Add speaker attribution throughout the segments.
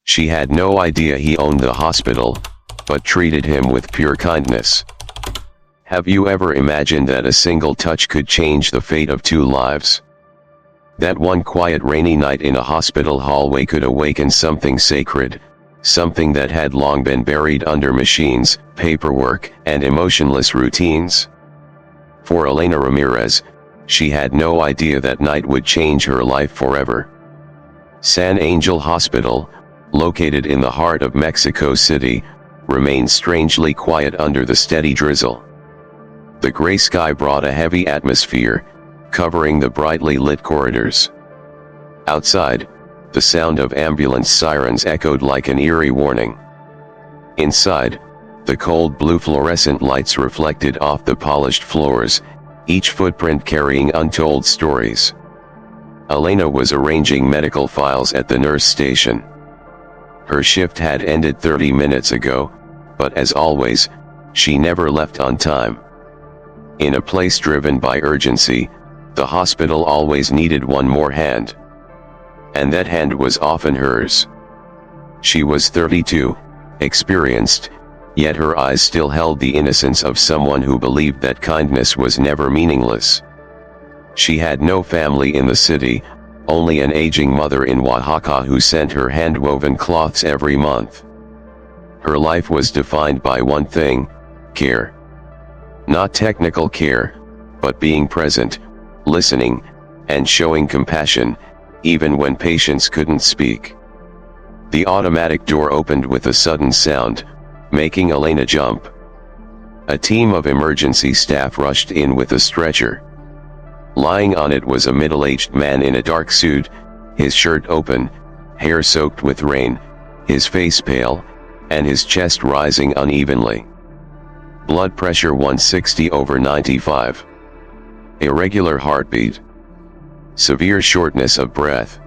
Speaker 1: She had no idea he owned the hospital, but treated him with pure kindness. Have you ever imagined that a single touch could change the fate of 2 lives? That one quiet rainy night in a hospital hallway could awaken something sacred, something that had long been buried under machines, paperwork, and emotionless routines. For Elena Ramírez, she had no idea that night would change her life forever. San Ángel Hospital, located in the heart of Mexico City, remained strangely quiet under the steady drizzle. The gray sky brought a heavy atmosphere, covering the brightly lit corridors. Outside, the sound of ambulance sirens echoed like an eerie warning. Inside, the cold blue fluorescent lights reflected off the polished floors, each footprint carrying untold stories. Elena was arranging medical files at the nurse station. Her shift had ended 30 minutes ago, but as always, she never left on time. In a place driven by urgency, the hospital always needed one more hand. And that hand was often hers. She was 32, experienced, yet her eyes still held the innocence of someone who believed that kindness was never meaningless. She had no family in the city, only an aging mother in Oaxaca who sent her hand-woven cloths every month. Her life was defined by one thing: care. Not technical care, but being present, listening, and showing compassion, even when patients couldn't speak. The automatic door opened with a sudden sound, making Elena jump. A team of emergency staff rushed in with a stretcher. Lying on it was a middle-aged man in a dark suit, his shirt open, hair soaked with rain, his face pale, and his chest rising unevenly. Blood pressure 160/95. Irregular heartbeat. Severe shortness of breath.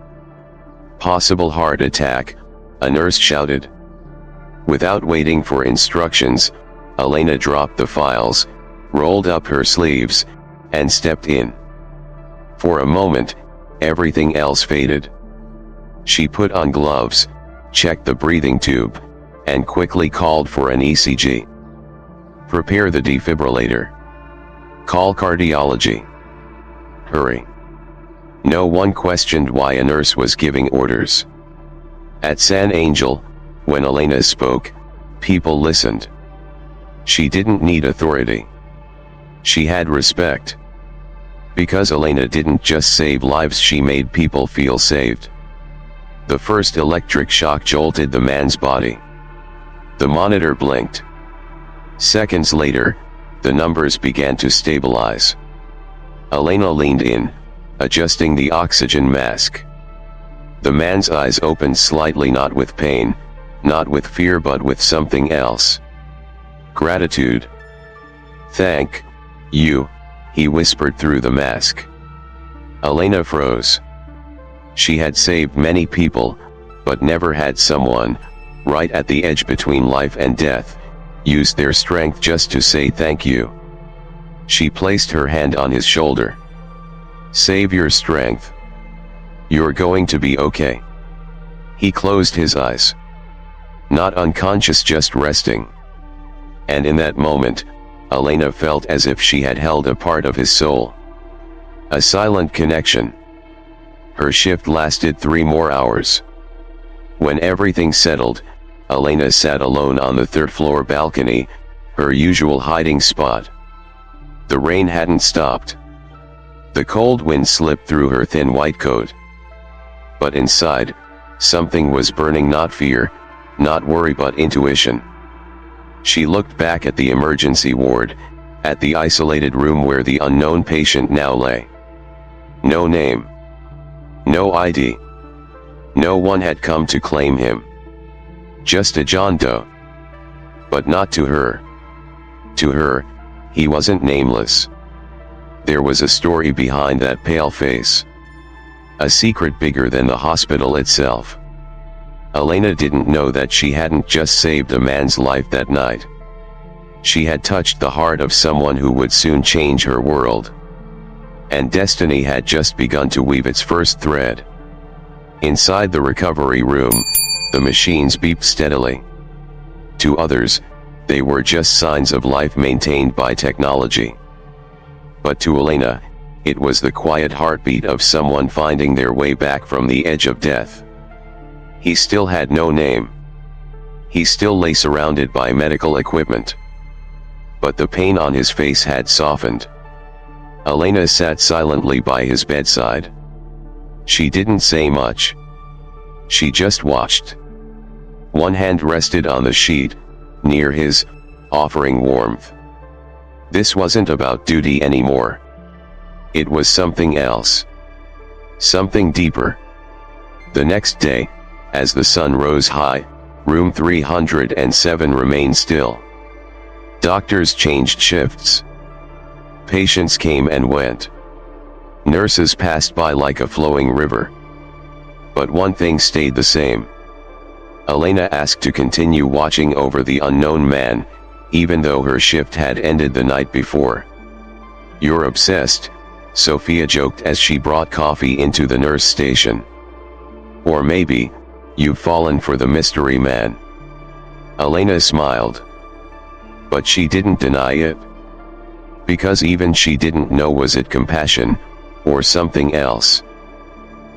Speaker 1: Possible heart attack, a nurse shouted. Without waiting for instructions, Elena dropped the files, rolled up her sleeves, and stepped in. For a moment, everything else faded. She put on gloves, checked the breathing tube, and quickly called for an ECG. Prepare the defibrillator. Call cardiology. Hurry. No one questioned why a nurse was giving orders. At San Ángel, when Elena spoke, people listened. She didn't need authority. She had respect. Because Elena didn't just save lives, she made people feel saved. The first electric shock jolted the man's body. The monitor blinked. Seconds later, the numbers began to stabilize. Elena leaned in, adjusting the oxygen mask. The man's eyes opened slightly, not with pain, not with fear, but with something else. Gratitude. Thank you, he whispered through the mask. Elena froze. She had saved many people, but never had someone, right at the edge between life and death, use their strength just to say thank you. She placed her hand on his shoulder. Save your strength. You're going to be okay. He closed his eyes. Not unconscious, just resting. And in that moment, Elena felt as if she had held a part of his soul. A silent connection. Her shift lasted 3 more hours. When everything settled, Elena sat alone on the 3rd floor balcony, her usual hiding spot. The rain hadn't stopped. The cold wind slipped through her thin white coat. But inside, something was burning, not fear, not worry, but intuition. She looked back at the emergency ward, at the isolated room where the unknown patient now lay. No name. No ID. No one had come to claim him. Just a John Doe. But not to her. To her, he wasn't nameless. There was a story behind that pale face. A secret bigger than the hospital itself. Elena didn't know that she hadn't just saved a man's life that night. She had touched the heart of someone who would soon change her world. And destiny had just begun to weave its first thread. Inside the recovery room, The machines beeped steadily. To others, they were just signs of life maintained by technology. But to Elena, it was the quiet heartbeat of someone finding their way back from the edge of death. He still had no name. He still lay surrounded by medical equipment. But the pain on his face had softened. Elena sat silently by his bedside. She didn't say much. She just watched. One hand rested on the sheet, near his, offering warmth. This wasn't about duty anymore. It was something else. Something deeper. The next day, as the sun rose high, room 307 remained still. Doctors changed shifts. Patients came and went. Nurses passed by like a flowing river. But one thing stayed the same. Elena asked to continue watching over the unknown man, even though her shift had ended the night before. "You're obsessed," Sophia joked as she brought coffee into the nurse station. "Or maybe, you've fallen for the mystery man." Elena smiled. But she didn't deny it. Because even she didn't know, was it compassion, or something else?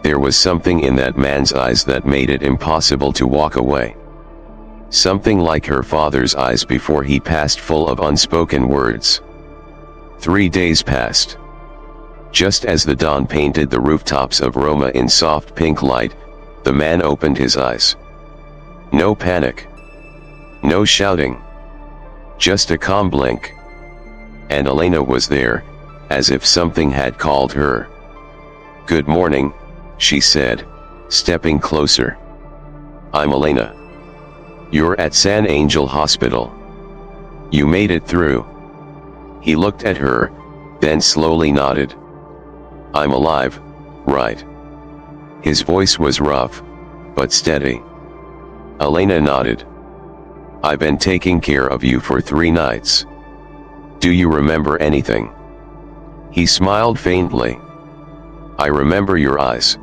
Speaker 1: There was something in that man's eyes that made it impossible to walk away. Something like her father's eyes before he passed, full of unspoken words. 3 days passed. Just as the dawn painted the rooftops of Roma in soft pink light, the man opened his eyes. No panic. No shouting. Just a calm blink. And Elena was there, as if something had called her. "Good morning," she said, stepping closer. "I'm Elena. You're at San Ángel Hospital. You made it through." He looked at her, then slowly nodded. "I'm alive, right?" His voice was rough, but steady. Elena nodded. "I've been taking care of you for 3 nights. Do you remember anything?" He smiled faintly. "I remember your eyes.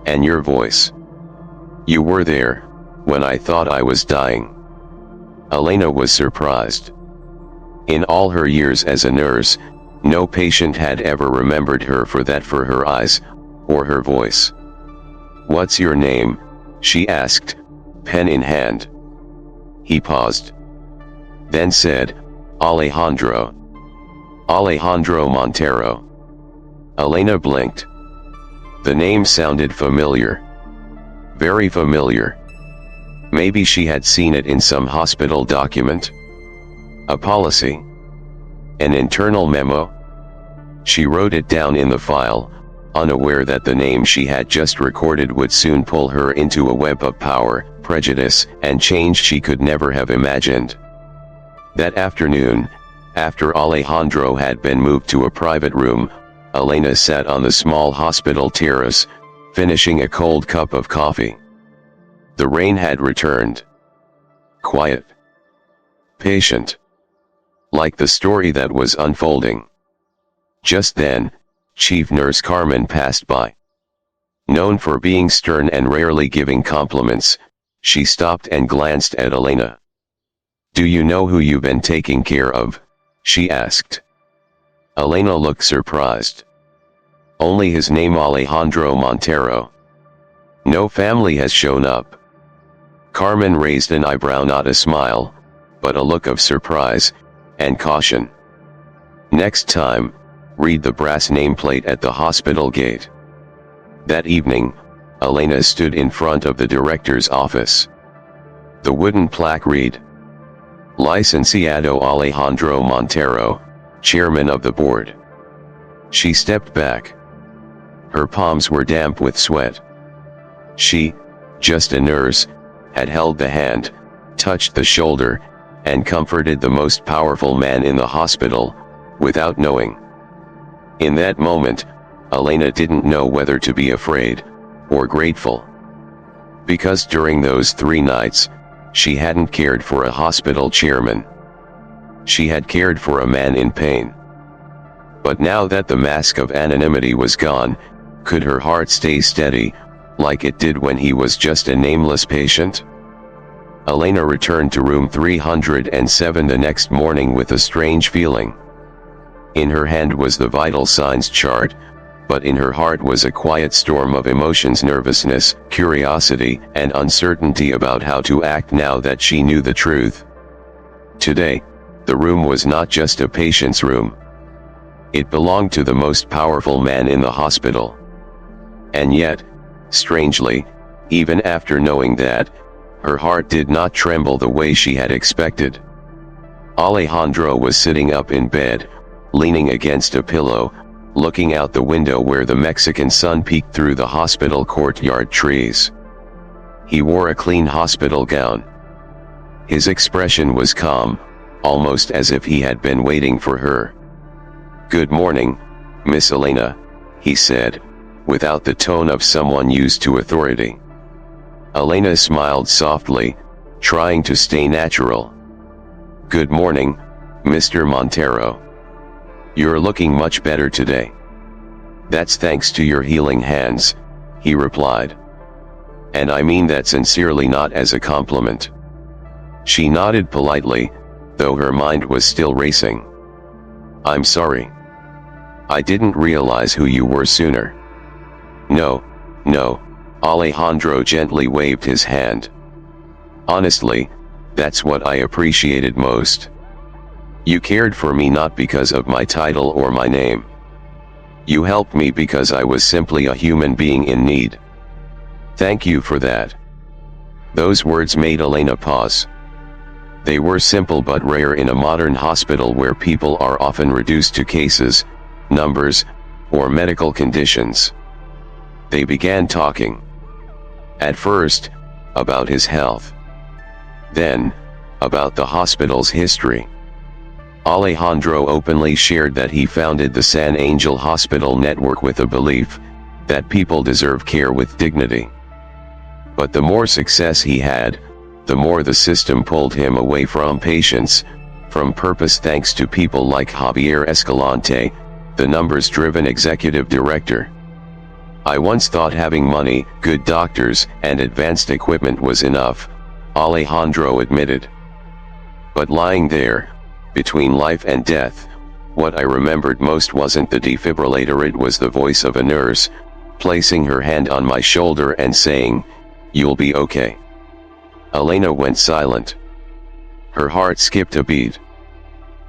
Speaker 1: And your voice. You were there, when I thought I was dying." Elena was surprised. In all her years as a nurse, no patient had ever remembered her for that, for her eyes, or her voice. "What's your name?" she asked, pen in hand. He paused. Then said, "Alejandro. Alejandro Montero." Elena blinked. The name sounded familiar. Very familiar. Maybe she had seen it in some hospital document. A policy. An internal memo. She wrote it down in the file, unaware that the name she had just recorded would soon pull her into a web of power, prejudice, and change she could never have imagined. That afternoon, after Alejandro had been moved to a private room, Elena sat on the small hospital terrace, finishing a cold cup of coffee. The rain had returned. Quiet. Patient. Like the story that was unfolding. Just then, Chief Nurse Carmen passed by. Known for being stern and rarely giving compliments, she stopped and glanced at Elena. "Do you know who you've been taking care of?" she asked. Elena looked surprised. "Only his name, Alejandro Montero. No family has shown up." Carmen raised an eyebrow, not a smile, but a look of surprise and caution. "Next time, read the brass nameplate at the hospital gate." That evening, Elena stood in front of the director's office. The wooden plaque read, "Licenciado Alejandro Montero, Chairman of the Board." She stepped back. Her palms were damp with sweat. She, just a nurse, had held the hand, touched the shoulder, and comforted the most powerful man in the hospital, without knowing. In that moment, Elena didn't know whether to be afraid, or grateful. Because during those 3 nights, she hadn't cared for a hospital chairman. She had cared for a man in pain. But now that the mask of anonymity was gone, could her heart stay steady, like it did when he was just a nameless patient? Elena returned to room 307 the next morning with a strange feeling. In her hand was the vital signs chart, but in her heart was a quiet storm of emotions: nervousness, curiosity, and uncertainty about how to act now that she knew the truth. Today, the room was not just a patient's room. It belonged to the most powerful man in the hospital. And yet, strangely, even after knowing that, her heart did not tremble the way she had expected. Alejandro was sitting up in bed, leaning against a pillow, looking out the window where the Mexican sun peeked through the hospital courtyard trees. He wore a clean hospital gown. His expression was calm, almost as if he had been waiting for her. "Good morning, Miss Elena," he said, without the tone of someone used to authority. Elena smiled softly, trying to stay natural. "Good morning, Mr. Montero. You're looking much better today." "That's thanks to your healing hands," he replied. "And I mean that sincerely, not as a compliment." She nodded politely, though her mind was still racing. "I'm sorry. I didn't realize who you were sooner." No, Alejandro gently waved his hand. "Honestly, that's what I appreciated most. You cared for me not because of my title or my name. You helped me because I was simply a human being in need. Thank you for that." Those words made Elena pause. They were simple but rare in a modern hospital where people are often reduced to cases, numbers, or medical conditions. They began talking. At first, about his health. Then, about the hospital's history. Alejandro openly shared that he founded the San Ángel Hospital network with a belief that people deserve care with dignity. But the more success he had, the more the system pulled him away from patients, from purpose, thanks to people like Javier Escalante, the numbers-driven executive director. "I once thought having money, good doctors, and advanced equipment was enough," Alejandro admitted. "But lying there, between life and death, what I remembered most wasn't the defibrillator, it was the voice of a nurse, placing her hand on my shoulder and saying, 'You'll be okay.'" Elena went silent. Her heart skipped a beat.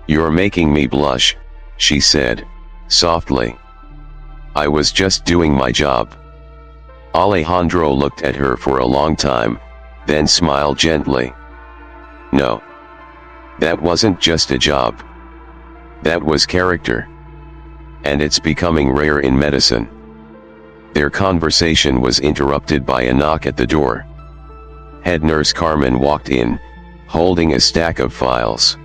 Speaker 1: "You're making me blush," she said, softly. "I was just doing my job." Alejandro looked at her for a long time, then smiled gently. "No. That wasn't just a job. That was character. And it's becoming rare in medicine." Their conversation was interrupted by a knock at the door. Head nurse Carmen walked in, holding a stack of files.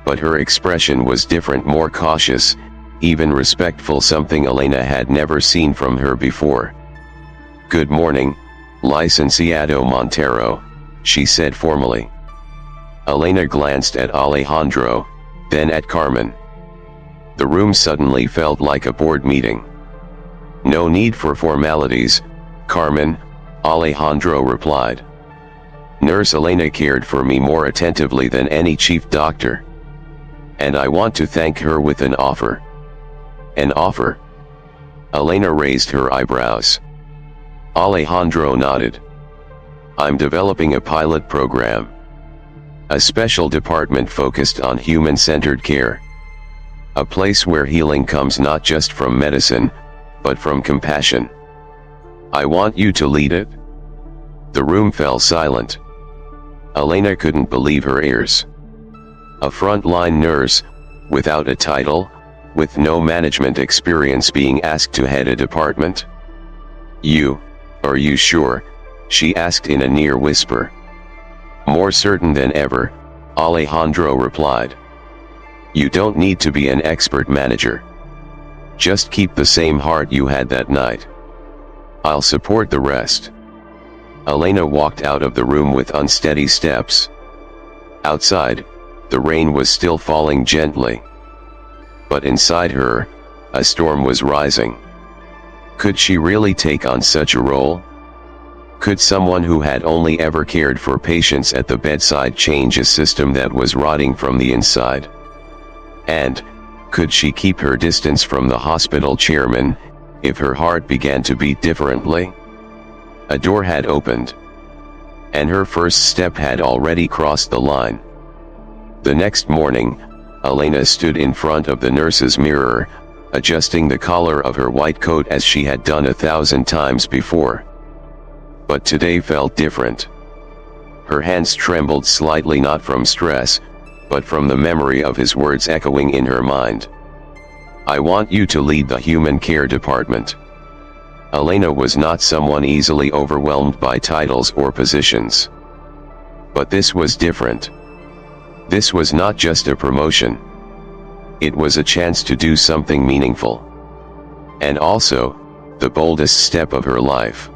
Speaker 1: But her expression was different, more cautious, even respectful, something Elena had never seen from her before. "Good morning, Licenciado Montero," she said formally. Elena glanced at Alejandro, then at Carmen. The room suddenly felt like a board meeting. "No need for formalities, Carmen," Alejandro replied. "Nurse Elena cared for me more attentively than any chief doctor. And I want to thank her with an offer." "An offer?" Elena raised her eyebrows. Alejandro nodded. "I'm developing a pilot program. A special department focused on human-centered care. A place where healing comes not just from medicine, but from compassion. I want you to lead it." The room fell silent. Elena couldn't believe her ears. A frontline nurse, without a title, with no management experience, being asked to head a department? Are you sure?" she asked in a near whisper. "More certain than ever," Alejandro replied. "You don't need to be an expert manager. Just keep the same heart you had that night. I'll support the rest." Elena walked out of the room with unsteady steps. Outside, the rain was still falling gently. But inside her, a storm was rising. Could she really take on such a role? Could someone who had only ever cared for patients at the bedside change a system that was rotting from the inside? And, could she keep her distance from the hospital chairman, if her heart began to beat differently? A door had opened. And her first step had already crossed the line. The next morning, Elena stood in front of the nurse's mirror, adjusting the collar of her white coat as she had done 1,000 times before. But today felt different. Her hands trembled slightly, not from stress, but from the memory of his words echoing in her mind. I want you to lead the human care department. Elena was not someone easily overwhelmed by titles or positions. But this was different. This was not just a promotion. It was a chance to do something meaningful. And also, the boldest step of her life.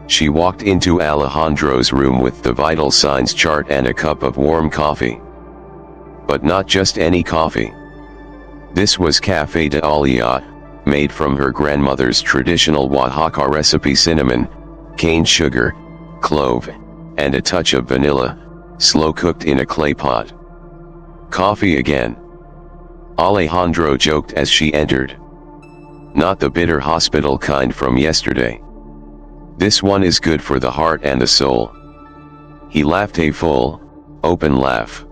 Speaker 1: She walked into Alejandro's room with the vital signs chart and a cup of warm coffee. But not just any coffee. This was Café de Olea, made from her grandmother's traditional Oaxaca recipe: cinnamon, cane sugar, clove, and a touch of vanilla, slow cooked in a clay pot. Coffee again. Alejandro joked as she entered. Not the bitter hospital kind from yesterday. This one is good for the heart and the soul. He laughed, a full, open laugh.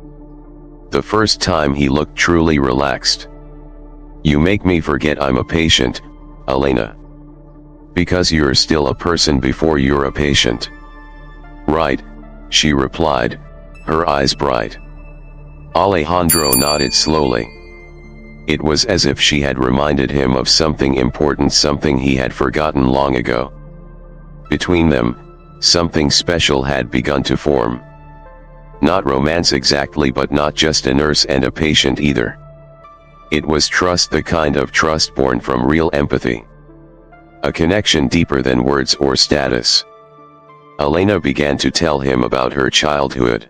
Speaker 1: The first time he looked truly relaxed. You make me forget I'm a patient, Elena. Because you're still a person before you're a patient. Right, she replied, her eyes bright. Alejandro nodded slowly. It was as if she had reminded him of something important, something he had forgotten long ago. Between them, something special had begun to form. Not romance exactly, but not just a nurse and a patient either. It was trust, the kind of trust born from real empathy. A connection deeper than words or status. Elena began to tell him about her childhood.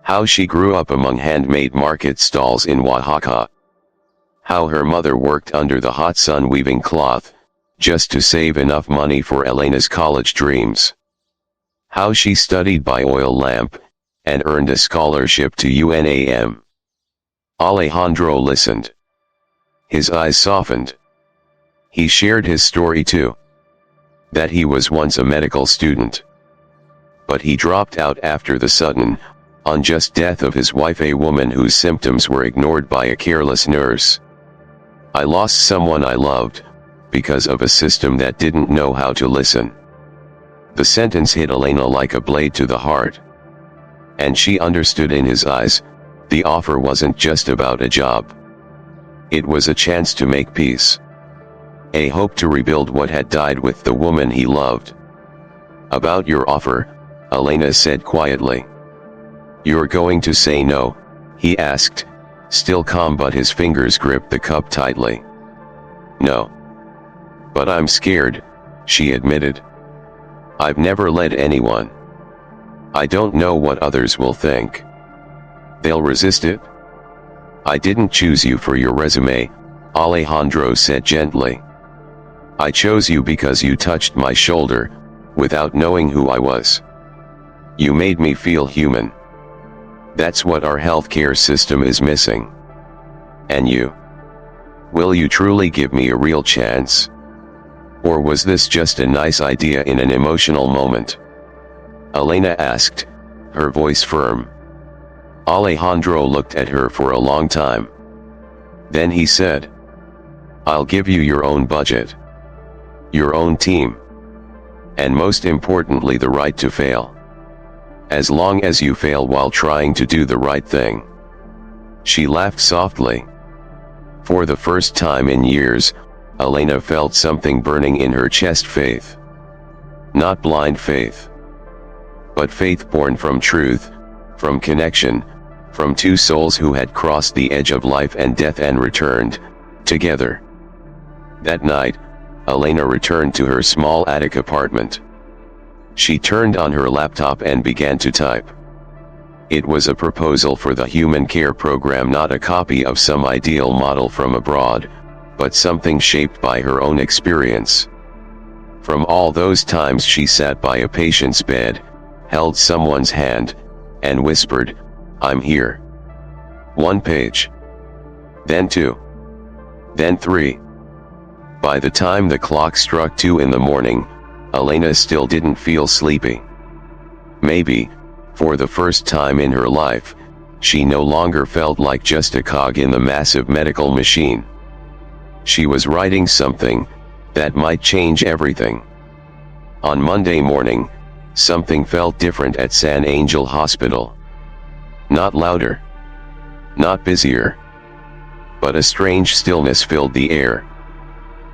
Speaker 1: How she grew up among handmade market stalls in Oaxaca. How her mother worked under the hot sun weaving cloth, just to save enough money for Elena's college dreams. How she studied by oil lamp, and earned a scholarship to UNAM. Alejandro listened. His eyes softened. He shared his story too. That he was once a medical student. But he dropped out after the sudden, unjust death of his wife, a woman whose symptoms were ignored by a careless nurse. I lost someone I loved, because of a system that didn't know how to listen. The sentence hit Elena like a blade to the heart. And she understood in his eyes, the offer wasn't just about a job. It was a chance to make peace. A hope to rebuild what had died with the woman he loved. About your offer, Elena said quietly. You're going to say no? He asked, still calm, but his fingers gripped the cup tightly. No. But I'm scared, she admitted. I've never led anyone. I don't know what others will think. They'll resist it? I didn't choose you for your resume, Alejandro said gently. I chose you because you touched my shoulder, without knowing who I was. You made me feel human. That's what our healthcare system is missing. And you? Will you truly give me a real chance? Or was this just a nice idea in an emotional moment? Elena asked, her voice firm. Alejandro looked at her for a long time. Then he said, I'll give you your own budget. Your own team. And most importantly, the right to fail. As long as you fail while trying to do the right thing. She laughed softly. For the first time in years, Elena felt something burning in her chest. Faith. Not blind faith. But faith born from truth, from connection, from two souls who had crossed the edge of life and death and returned, together. That night, Elena returned to her small attic apartment. She turned on her laptop and began to type. It was a proposal for the human care program, not a copy of some ideal model from abroad, but something shaped by her own experience. From all those times she sat by a patient's bed, held someone's hand, and whispered, "I'm here." 1 page. Then 2. Then 3. By the time the clock struck 2 in the morning, Elena still didn't feel sleepy. Maybe, for the first time in her life, she no longer felt like just a cog in the massive medical machine. She was writing something that might change everything. On Monday morning, something felt different at San Ángel Hospital. Not louder, not busier, but a strange stillness filled the air.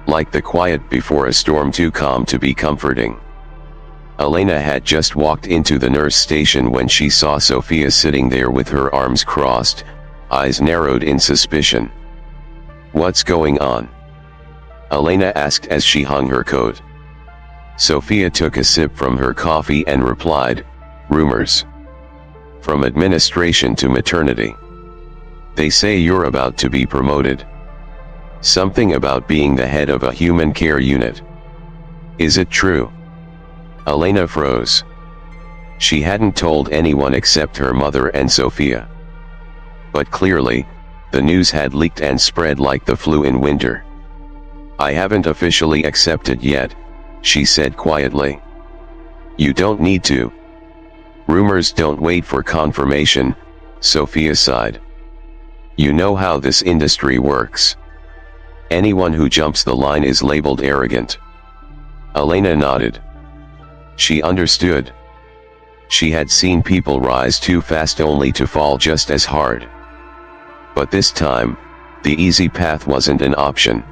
Speaker 1: Like the quiet before a storm too calm to be comforting. Elena had just walked into the nurse station when she saw Sophia sitting there with her arms crossed, eyes narrowed in suspicion. "What's going on?" Elena asked as she hung her coat. Sophia took a sip from her coffee and replied, "Rumors. From administration to maternity. They say you're about to be promoted. Something about being the head of a human care unit. Is it true?" Elena froze. She hadn't told anyone except her mother and Sophia. But clearly, the news had leaked and spread like the flu in winter. "I haven't officially accepted yet," she said quietly. "You don't need to. Rumors don't wait for confirmation," Sophia sighed. "You know how this industry works. Anyone who jumps the line is labeled arrogant." Elena nodded. She understood. She had seen people rise too fast only to fall just as hard. But this time, the easy path wasn't an option.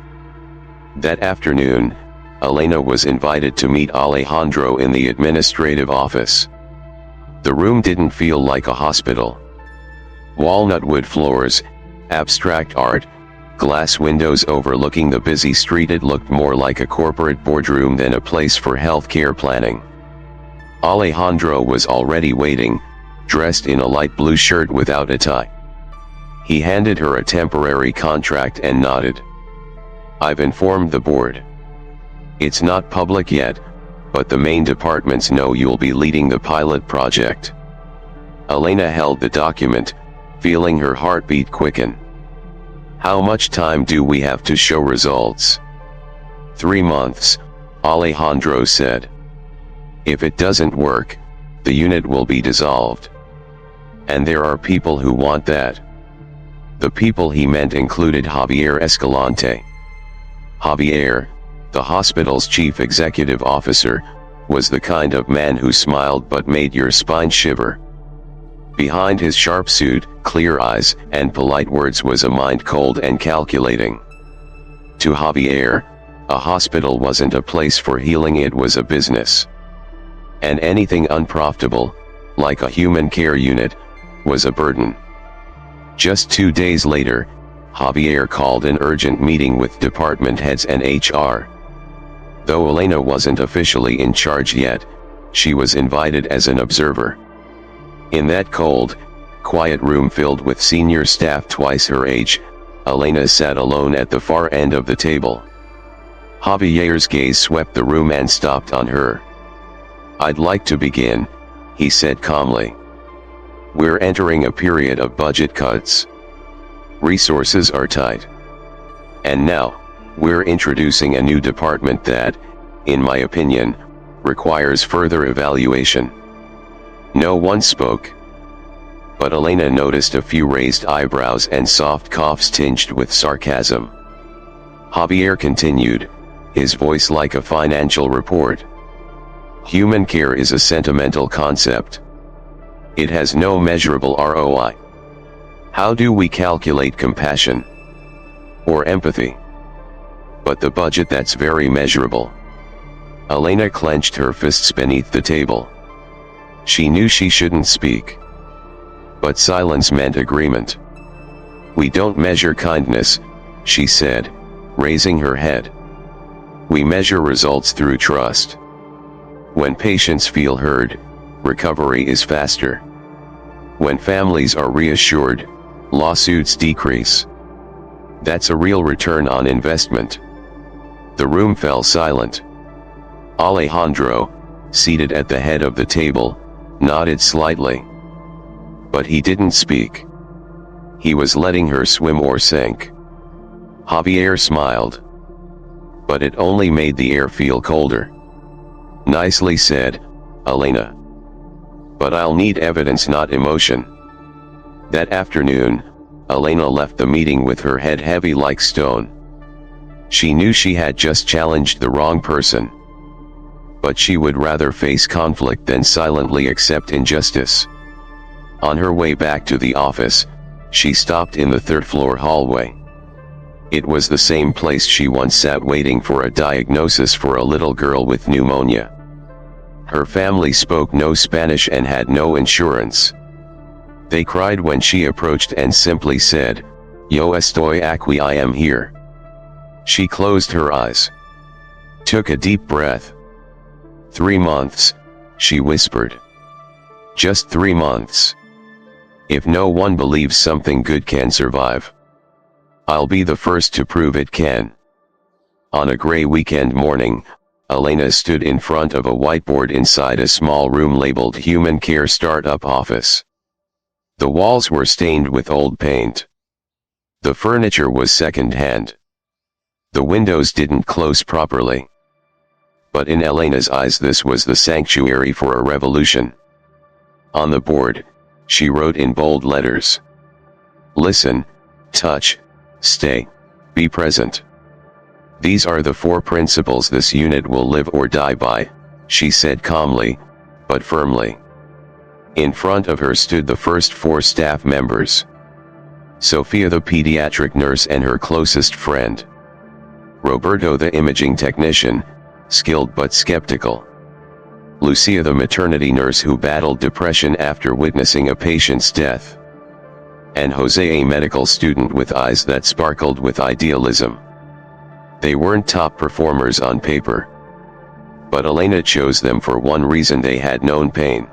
Speaker 1: That afternoon, Elena was invited to meet Alejandro in the administrative office. The room didn't feel like a hospital. Walnut wood floors, abstract art, glass windows overlooking the busy street. It looked more like a corporate boardroom than a place for healthcare planning. Alejandro was already waiting, dressed in a light blue shirt without a tie. He handed her a temporary contract and nodded. "I've informed the board. It's not public yet, but the main departments know you'll be leading the pilot project." Elena held the document, feeling her heartbeat quicken. "How much time do we have to show results?" 3 months, Alejandro said. "If it doesn't work, the unit will be dissolved. And there are people who want that." The people he meant included Javier Escalante. Javier, the hospital's chief executive officer, was the kind of man who smiled but made your spine shiver. Behind his sharp suit, clear eyes, and polite words was a mind cold and calculating. To Javier, a hospital wasn't a place for healing, it was a business. And anything unprofitable, like a human care unit, was a burden. Just 2 days later, Javier called an urgent meeting with department heads and HR. Though Elena wasn't officially in charge yet, she was invited as an observer. In that cold, quiet room filled with senior staff twice her age, Elena sat alone at the far end of the table. Javier's gaze swept the room and stopped on her. "I'd like to begin," he said calmly. "We're entering a period of budget cuts. Resources are tight. And now, we're introducing a new department that, in my opinion, requires further evaluation." No one spoke. But Elena noticed a few raised eyebrows and soft coughs tinged with sarcasm. Javier continued, his voice like a financial report. "Human care is a sentimental concept. It has no measurable ROI. How do we calculate compassion? Or empathy? But the budget, that's very measurable." Elena clenched her fists beneath the table. She knew she shouldn't speak. But silence meant agreement. "We don't measure kindness," she said, raising her head. "We measure results through trust. When patients feel heard, recovery is faster. When families are reassured, lawsuits decrease. That's a real return on investment. The room fell silent. Alejandro, seated at the head of the table, nodded slightly. But he didn't speak. He was letting her swim or sink. Javier smiled. But it only made the air feel colder. Nicely said, Elena. But I'll need evidence, not emotion. That afternoon, Elena left the meeting with her head heavy like stone. She knew she had just challenged the wrong person. But she would rather face conflict than silently accept injustice. On her way back to the office, she stopped in the third-floor hallway. It was the same place she once sat waiting for a diagnosis for a little girl with pneumonia. Her family spoke no Spanish and had no insurance. They cried when she approached and simply said, "Yo estoy aquí, I am here." She closed her eyes. Took a deep breath. 3 months, she whispered. Just 3 months. If no one believes something good can survive, I'll be the first to prove it can. On a gray weekend morning, Elena stood in front of a whiteboard inside a small room labeled Human Care Startup Office. The walls were stained with old paint. The furniture was second-hand. The windows didn't close properly. But in Elena's eyes this was the sanctuary for a revolution. On the board, she wrote in bold letters. Listen, touch, stay, be present. These are the 4 principles this unit will live or die by, she said calmly, but firmly. In front of her stood the first 4 staff members. Sophia the pediatric nurse and her closest friend. Roberto the imaging technician, skilled but skeptical. Lucia the maternity nurse who battled depression after witnessing a patient's death. And Jose a medical student with eyes that sparkled with idealism. They weren't top performers on paper. But Elena chose them for one reason: they had known pain.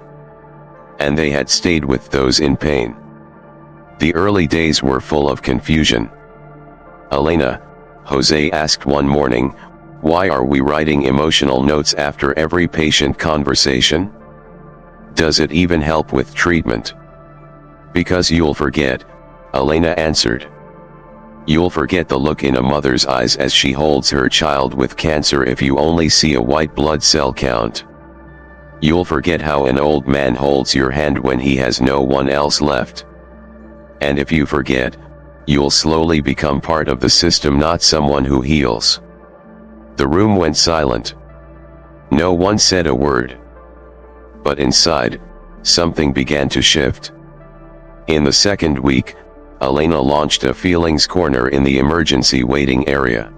Speaker 1: And they had stayed with those in pain. The early days were full of confusion. Elena, Jose asked one morning, why are we writing emotional notes after every patient conversation? Does it even help with treatment? Because you'll forget, Elena answered. You'll forget the look in a mother's eyes as she holds her child with cancer if you only see a white blood cell count. You'll forget how an old man holds your hand when he has no one else left. And if you forget, you'll slowly become part of the system, not someone who heals. The room went silent. No one said a word. But inside, something began to shift. In the second week, Elena launched a feelings corner in the emergency waiting area.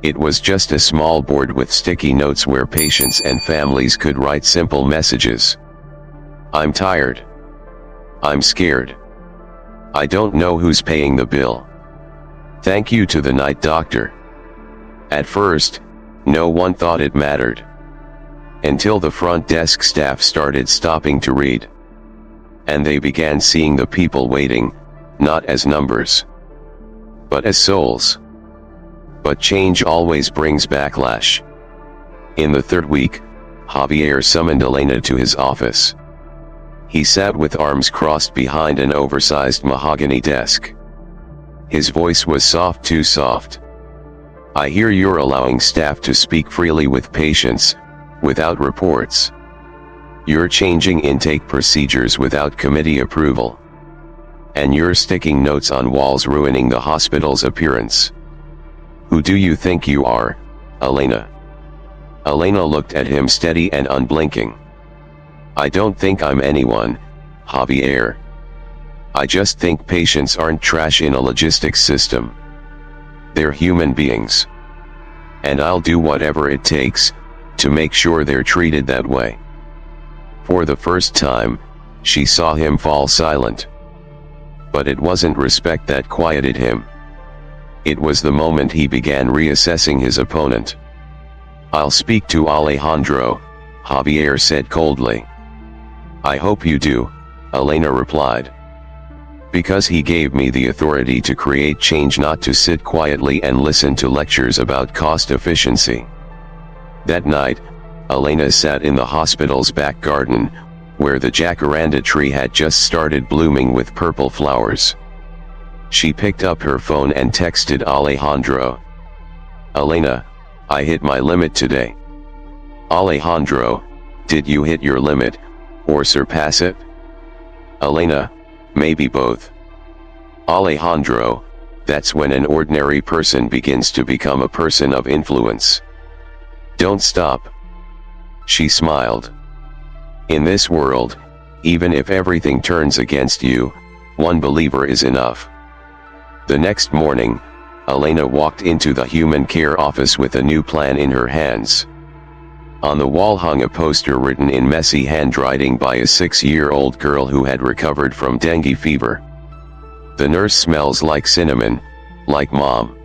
Speaker 1: It was just a small board with sticky notes where patients and families could write simple messages. I'm tired. I'm scared. I don't know who's paying the bill. Thank you to the night doctor. At first, no one thought it mattered. Until the front desk staff started stopping to read. And they began seeing the people waiting, not as numbers, but as souls. But change always brings backlash. In the third week, Javier summoned Elena to his office. He sat with arms crossed behind an oversized mahogany desk. His voice was soft, too soft. I hear you're allowing staff to speak freely with patients, without reports. You're changing intake procedures without committee approval. And you're sticking notes on walls, ruining the hospital's appearance. Who do you think you are, Elena? Elena looked at him steady and unblinking. I don't think I'm anyone, Javier. I just think patients aren't trash in a logistics system. They're human beings. And I'll do whatever it takes to make sure they're treated that way. For the first time, she saw him fall silent. But it wasn't respect that quieted him. It was the moment he began reassessing his opponent. I'll speak to Alejandro, Javier said coldly. I hope you do, Elena replied. Because he gave me the authority to create change, not to sit quietly and listen to lectures about cost efficiency. That night, Elena sat in the hospital's back garden, where the jacaranda tree had just started blooming with purple flowers. She picked up her phone and texted Alejandro. "Elena, I hit my limit today." "Alejandro, did you hit your limit, or surpass it?" "Elena, maybe both." "Alejandro, that's when an ordinary person begins to become a person of influence. Don't stop." She smiled. "In this world, even if everything turns against you, one believer is enough." The next morning, Elena walked into the human care office with a new plan in her hands. On the wall hung a poster written in messy handwriting by a 6-year-old girl who had recovered from dengue fever. "The nurse smells like cinnamon, like mom."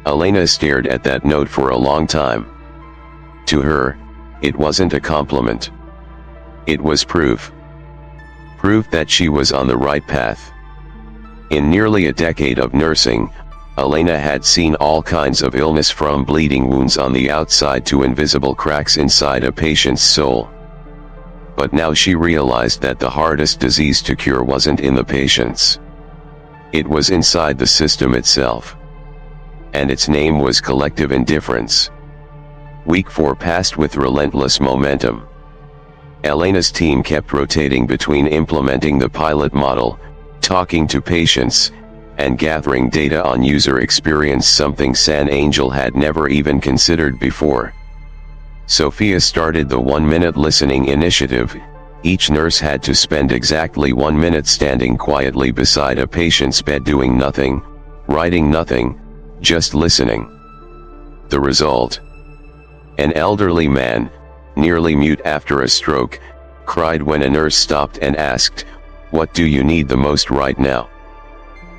Speaker 1: Elena stared at that note for a long time. To her, it wasn't a compliment. It was proof. Proof that she was on the right path. In nearly a decade of nursing, Elena had seen all kinds of illness, from bleeding wounds on the outside to invisible cracks inside a patient's soul. But now she realized that the hardest disease to cure wasn't in the patients. It was inside the system itself. And its name was collective indifference. Week 4 passed with relentless momentum. Elena's team kept rotating between implementing the pilot model, talking to patients, and gathering data on user experience, something San Angel had never even considered before. Sophia started the 1-minute listening initiative. Each nurse had to spend exactly 1 minute standing quietly beside a patient's bed, doing nothing, writing nothing, just listening. The result? An elderly man, nearly mute after a stroke, cried when a nurse stopped and asked, "What do you need the most right now?"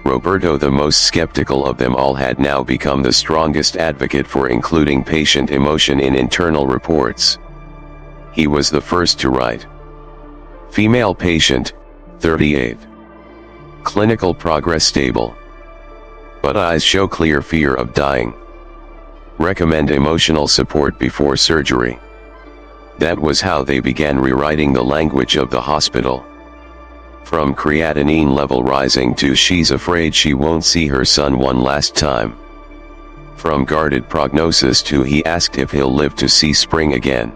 Speaker 1: Roberto, the most skeptical of them all, had now become the strongest advocate for including patient emotion in internal reports. He was the first to write. "Female patient, 38. Clinical progress stable. But eyes show clear fear of dying. Recommend emotional support before surgery." That was how they began rewriting the language of the hospital. From creatinine level rising to "she's afraid she won't see her son one last time." From guarded prognosis to "he asked if he'll live to see spring again."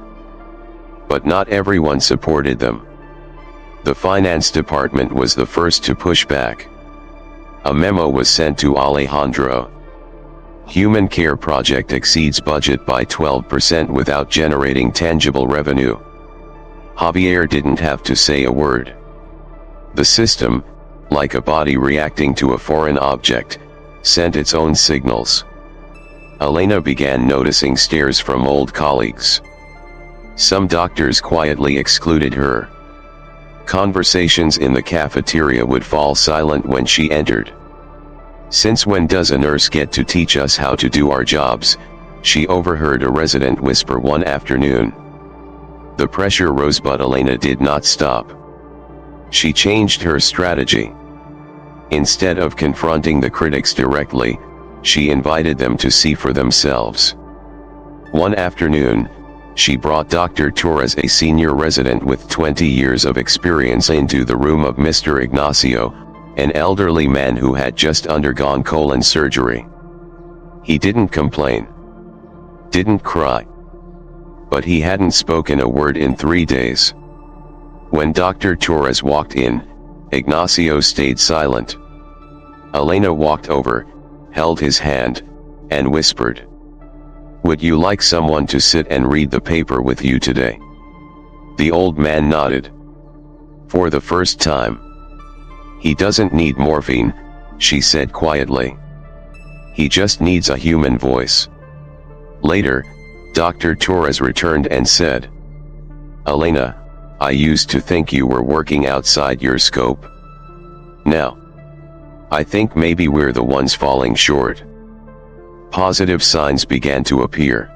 Speaker 1: But not everyone supported them. The finance department was the first to push back. A memo was sent to Alejandro. "Human care project exceeds budget by 12% without generating tangible revenue." Javier didn't have to say a word. The system, like a body reacting to a foreign object, sent its own signals. Elena began noticing stares from old colleagues. Some doctors quietly excluded her. Conversations in the cafeteria would fall silent when she entered. "Since when does a nurse get to teach us how to do our jobs?" she overheard a resident whisper one afternoon. The pressure rose, but Elena did not stop. She changed her strategy. Instead of confronting the critics directly, she invited them to see for themselves. One afternoon, she brought Dr. Torres, a senior resident with 20 years of experience, into the room of Mr. Ignacio, an elderly man who had just undergone colon surgery. He didn't complain. Didn't cry. But he hadn't spoken a word in 3 days. When Dr. Torres walked in, Ignacio stayed silent. Elena walked over, held his hand, and whispered, "Would you like someone to sit and read the paper with you today?" The old man nodded. For the first time. "He doesn't need morphine," she said quietly. "He just needs a human voice." Later, Dr. Torres returned and said, "Elena, I used to think you were working outside your scope. Now, I think maybe we're the ones falling short." Positive signs began to appear.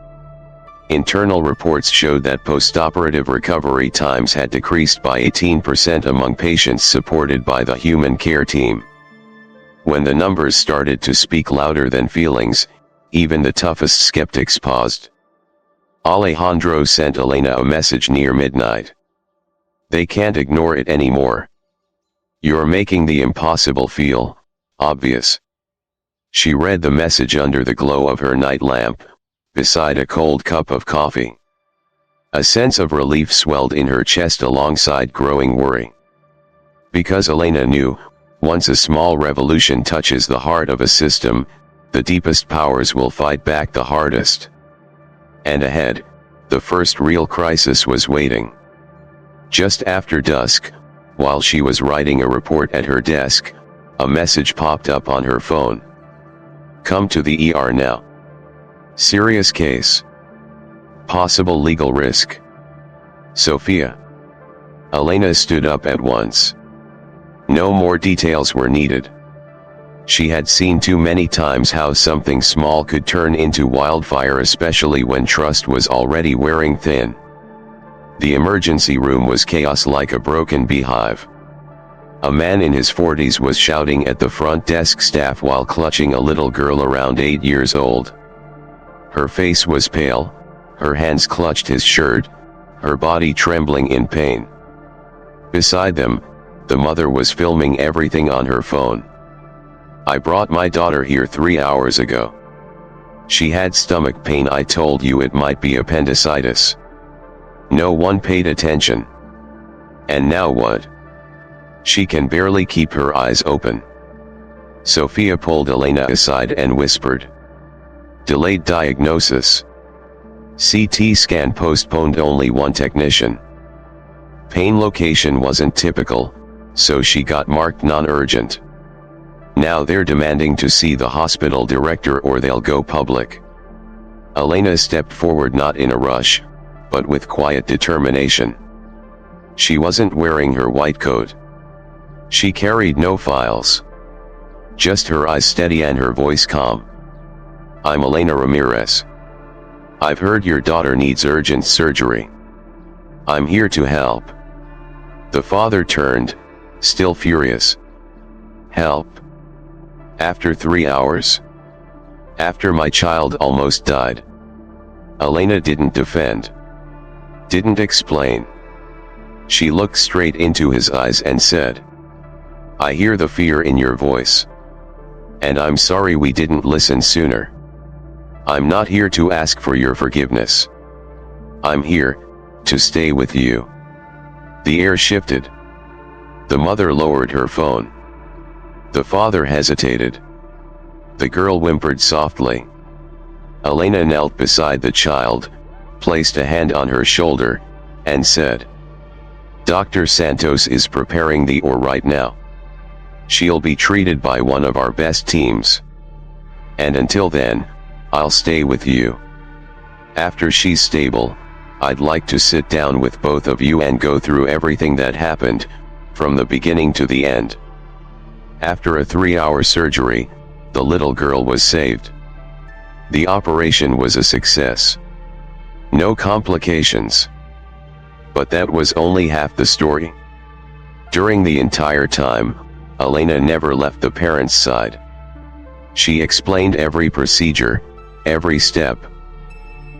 Speaker 1: Internal reports showed that postoperative recovery times had decreased by 18% among patients supported by the human care team. When the numbers started to speak louder than feelings, even the toughest skeptics paused. Alejandro sent Elena a message near midnight. "They can't ignore it anymore. You're making the impossible feel obvious." She read the message under the glow of her night lamp, beside a cold cup of coffee. A sense of relief swelled in her chest alongside growing worry. Because Elena knew, once a small revolution touches the heart of a system, the deepest powers will fight back the hardest. And ahead, the first real crisis was waiting. Just after dusk, while she was writing a report at her desk, a message popped up on her phone. "Come to the ER now. Serious case. Possible legal risk. Sophia." Elena stood up at once. No more details were needed. She had seen too many times how something small could turn into wildfire, especially when trust was already wearing thin. The emergency room was chaos like a broken beehive. A man in his 40s was shouting at the front desk staff while clutching a little girl around 8 years old. Her face was pale, her hands clutched his shirt, her body trembling in pain. Beside them, the mother was filming everything on her phone. "I brought my daughter here 3 hours ago. She had stomach pain. I told you it might be appendicitis. No one paid attention. And now what? She can barely keep her eyes open." Sophia pulled Elena aside and whispered. "Delayed diagnosis. CT scan postponed, only one technician. Pain location wasn't typical, so she got marked non-urgent. Now they're demanding to see the hospital director or they'll go public." Elena stepped forward, not in a rush, but with quiet determination. She wasn't wearing her white coat. She carried no files. Just her eyes steady and her voice calm. "I'm Elena Ramírez. I've heard your daughter needs urgent surgery. I'm here to help." The father turned, still furious. "Help? After 3 hours? After my child almost died?" Elena didn't defend. Didn't explain. She looked straight into his eyes and said, "I hear the fear in your voice. And I'm sorry we didn't listen sooner. I'm not here to ask for your forgiveness. I'm here to stay with you." The air shifted. The mother lowered her phone. The father hesitated. The girl whimpered softly. Elena knelt beside the child, placed a hand on her shoulder, and said, "Dr. Santos is preparing the OR right now. She'll be treated by one of our best teams. And until then, I'll stay with you. After she's stable, I'd like to sit down with both of you and go through everything that happened, from the beginning to the end." After a 3-hour surgery, the little girl was saved. The operation was a success. No complications. But that was only half the story. During the entire time, Elena never left the parents' side. She explained every procedure, every step.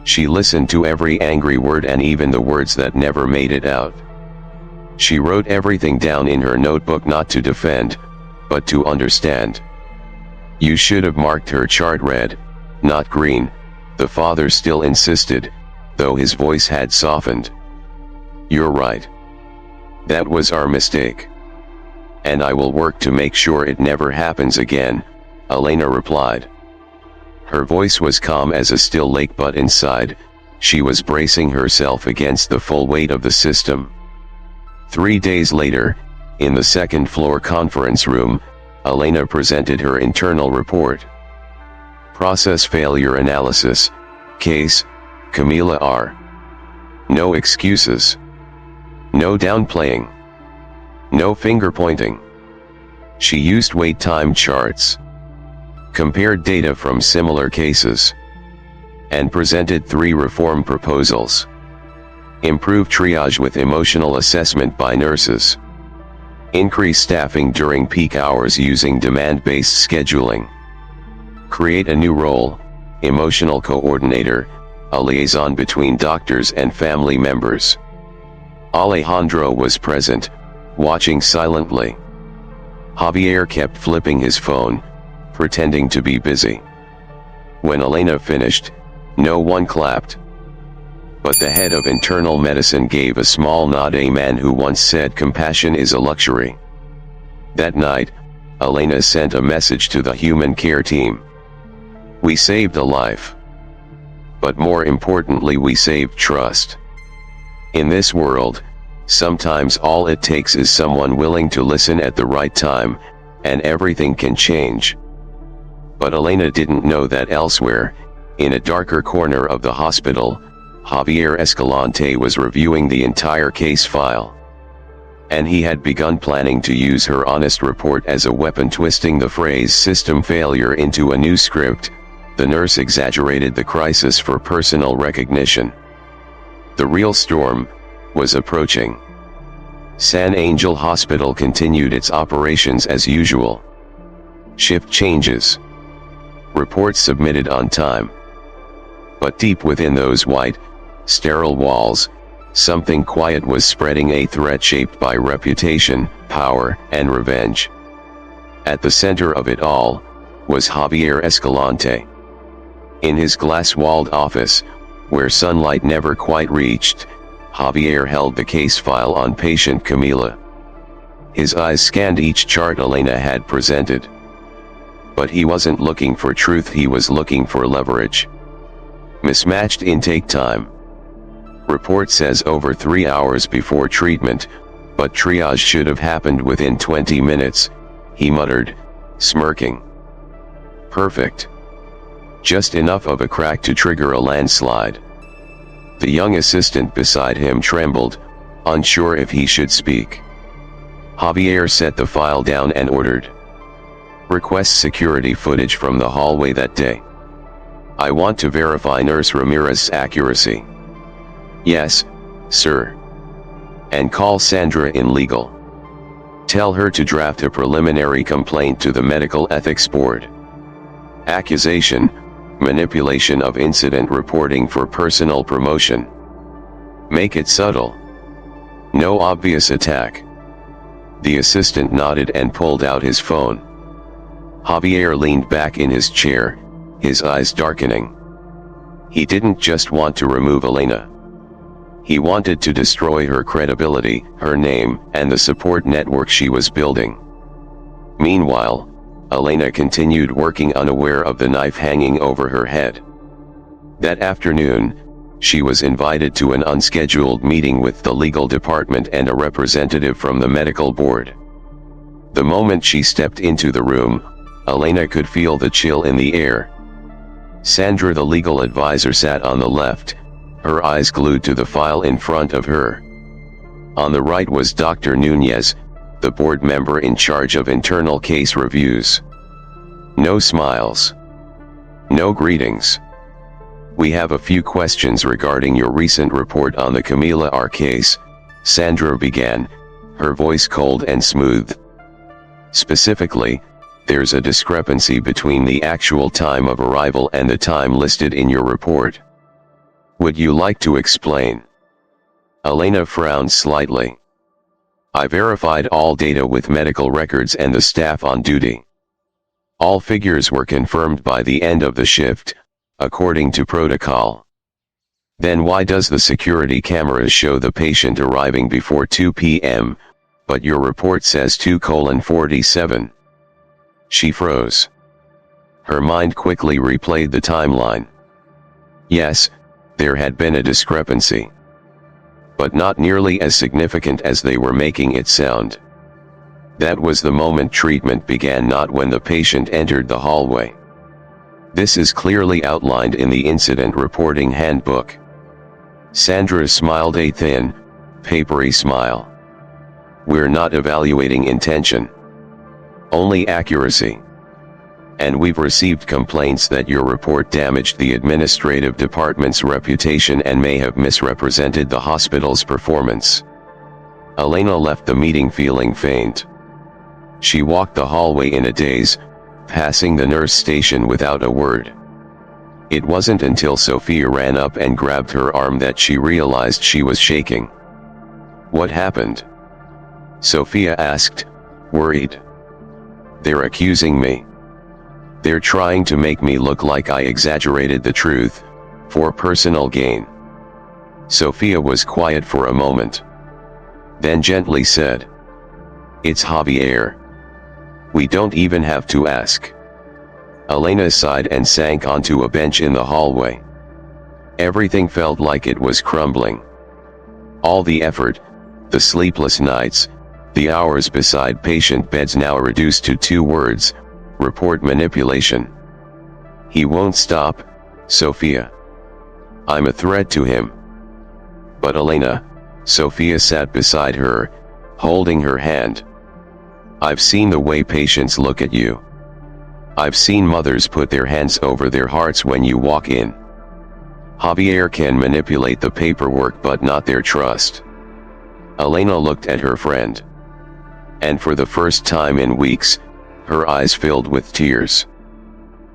Speaker 1: She listened to every angry word and even the words that never made it out. She wrote everything down in her notebook, not to defend, but to understand. "You should have marked her chart red, not green," the father still insisted, though his voice had softened. "You're right. That was our mistake. And I will work to make sure it never happens again," Elena replied. Her voice was calm as a still lake, but inside, she was bracing herself against the full weight of the system. 3 days later, in the second-floor conference room, Elena presented her internal report. Process failure analysis, case, Camila R. No excuses. No downplaying. No finger-pointing. She used wait time charts. Compared data from similar cases. and presented 3 reform proposals. Improve triage with emotional assessment by nurses. Increase staffing during peak hours using demand-based scheduling. Create a new role, emotional coordinator, a liaison between doctors and family members. Alejandro was present, watching silently. Javier kept flipping his phone, pretending to be busy. When Elena finished, no one clapped. But the head of internal medicine gave a small nod. A man who once said compassion is a luxury. That night, Elena sent a message to the human care team. We saved a life. But more importantly, we saved trust. In this world, sometimes all it takes is someone willing to listen at the right time, and everything can change. But Elena didn't know that elsewhere, in a darker corner of the hospital, Javier Escalante was reviewing the entire case file. And he had begun planning to use her honest report as a weapon, twisting the phrase system failure into a new script. The nurse exaggerated the crisis for personal recognition. The real storm was approaching. San Ángel Hospital continued its operations as usual. Shift changes. Reports submitted on time. But deep within those white, sterile walls, something quiet was spreading, a threat shaped by reputation, power, and revenge. At the center of it all was Javier Escalante. In his glass-walled office, where sunlight never quite reached, Javier held the case file on patient Camila. His eyes scanned each chart Elena had presented. But he wasn't looking for truth, he was looking for leverage. Mismatched intake time. Report says over 3 hours before treatment, but triage should have happened within 20 minutes, he muttered, smirking. Perfect. Just enough of a crack to trigger a landslide. The young assistant beside him trembled, unsure if he should speak. Javier set the file down and ordered. Request security footage from the hallway that day. I want to verify Nurse Ramirez's accuracy. Yes, sir. And call Sandra in legal. Tell her to draft a preliminary complaint to the Medical Ethics Board. Accusation, manipulation of incident reporting for personal promotion. Make it subtle. No obvious attack. The assistant nodded and pulled out his phone. Javier leaned back in his chair, his eyes darkening. He didn't just want to remove Elena. He wanted to destroy her credibility, her name, and the support network she was building. Meanwhile, Elena continued working, unaware of the knife hanging over her head. That afternoon, she was invited to an unscheduled meeting with the legal department and a representative from the medical board. The moment she stepped into the room, Elena could feel the chill in the air. Sandra, the legal advisor, sat on the left, her eyes glued to the file in front of her. On the right was Dr. Nunez, the board member in charge of internal case reviews. No smiles. No greetings. We have a few questions regarding your recent report on the Camila R case, Sandra began, her voice cold and smooth. Specifically, there's a discrepancy between the actual time of arrival and the time listed in your report. Would you like to explain? Elena frowned slightly. I verified all data with medical records and the staff on duty. All figures were confirmed by the end of the shift, according to protocol. Then why does the security cameras show the patient arriving before 2 p.m., but your report says 2:47? She froze. Her mind quickly replayed the timeline. Yes, there had been a discrepancy. But not nearly as significant as they were making it sound. That was the moment treatment began, not when the patient entered the hallway. This is clearly outlined in the incident reporting handbook. Sandra smiled, a thin, papery smile. We're not evaluating intention. Only accuracy. And we've received complaints that your report damaged the administrative department's reputation and may have misrepresented the hospital's performance. Elena left the meeting feeling faint. She walked the hallway in a daze, passing the nurse station without a word. It wasn't until Sophia ran up and grabbed her arm that she realized she was shaking. "What happened?" Sophia asked, worried. "They're accusing me. They're trying to make me look like I exaggerated the truth, for personal gain." Sophia was quiet for a moment. Then gently said, "It's Javier. We don't even have to ask." Elena sighed and sank onto a bench in the hallway. Everything felt like it was crumbling. All the effort, the sleepless nights, the hours beside patient beds now reduced to 2 words: report manipulation. "He won't stop, Sophia. I'm a threat to him." "But Elena," Sophia sat beside her, holding her hand. "I've seen the way patients look at you. I've seen mothers put their hands over their hearts when you walk in. Javier can manipulate the paperwork but not their trust." Elena looked at her friend. And for the first time in weeks, her eyes filled with tears.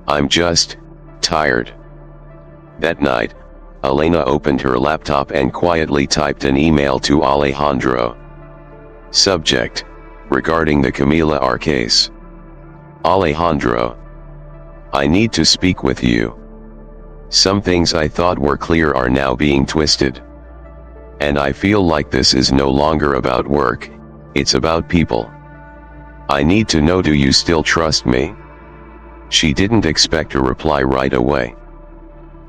Speaker 1: "I'm just tired." That night, Elena opened her laptop and quietly typed an email to Alejandro. Subject: regarding the Camila R. case. "Alejandro, I need to speak with you. Some things I thought were clear are now being twisted. And I feel like this is no longer about work, it's about people. I need to know, do you still trust me?" She didn't expect a reply right away.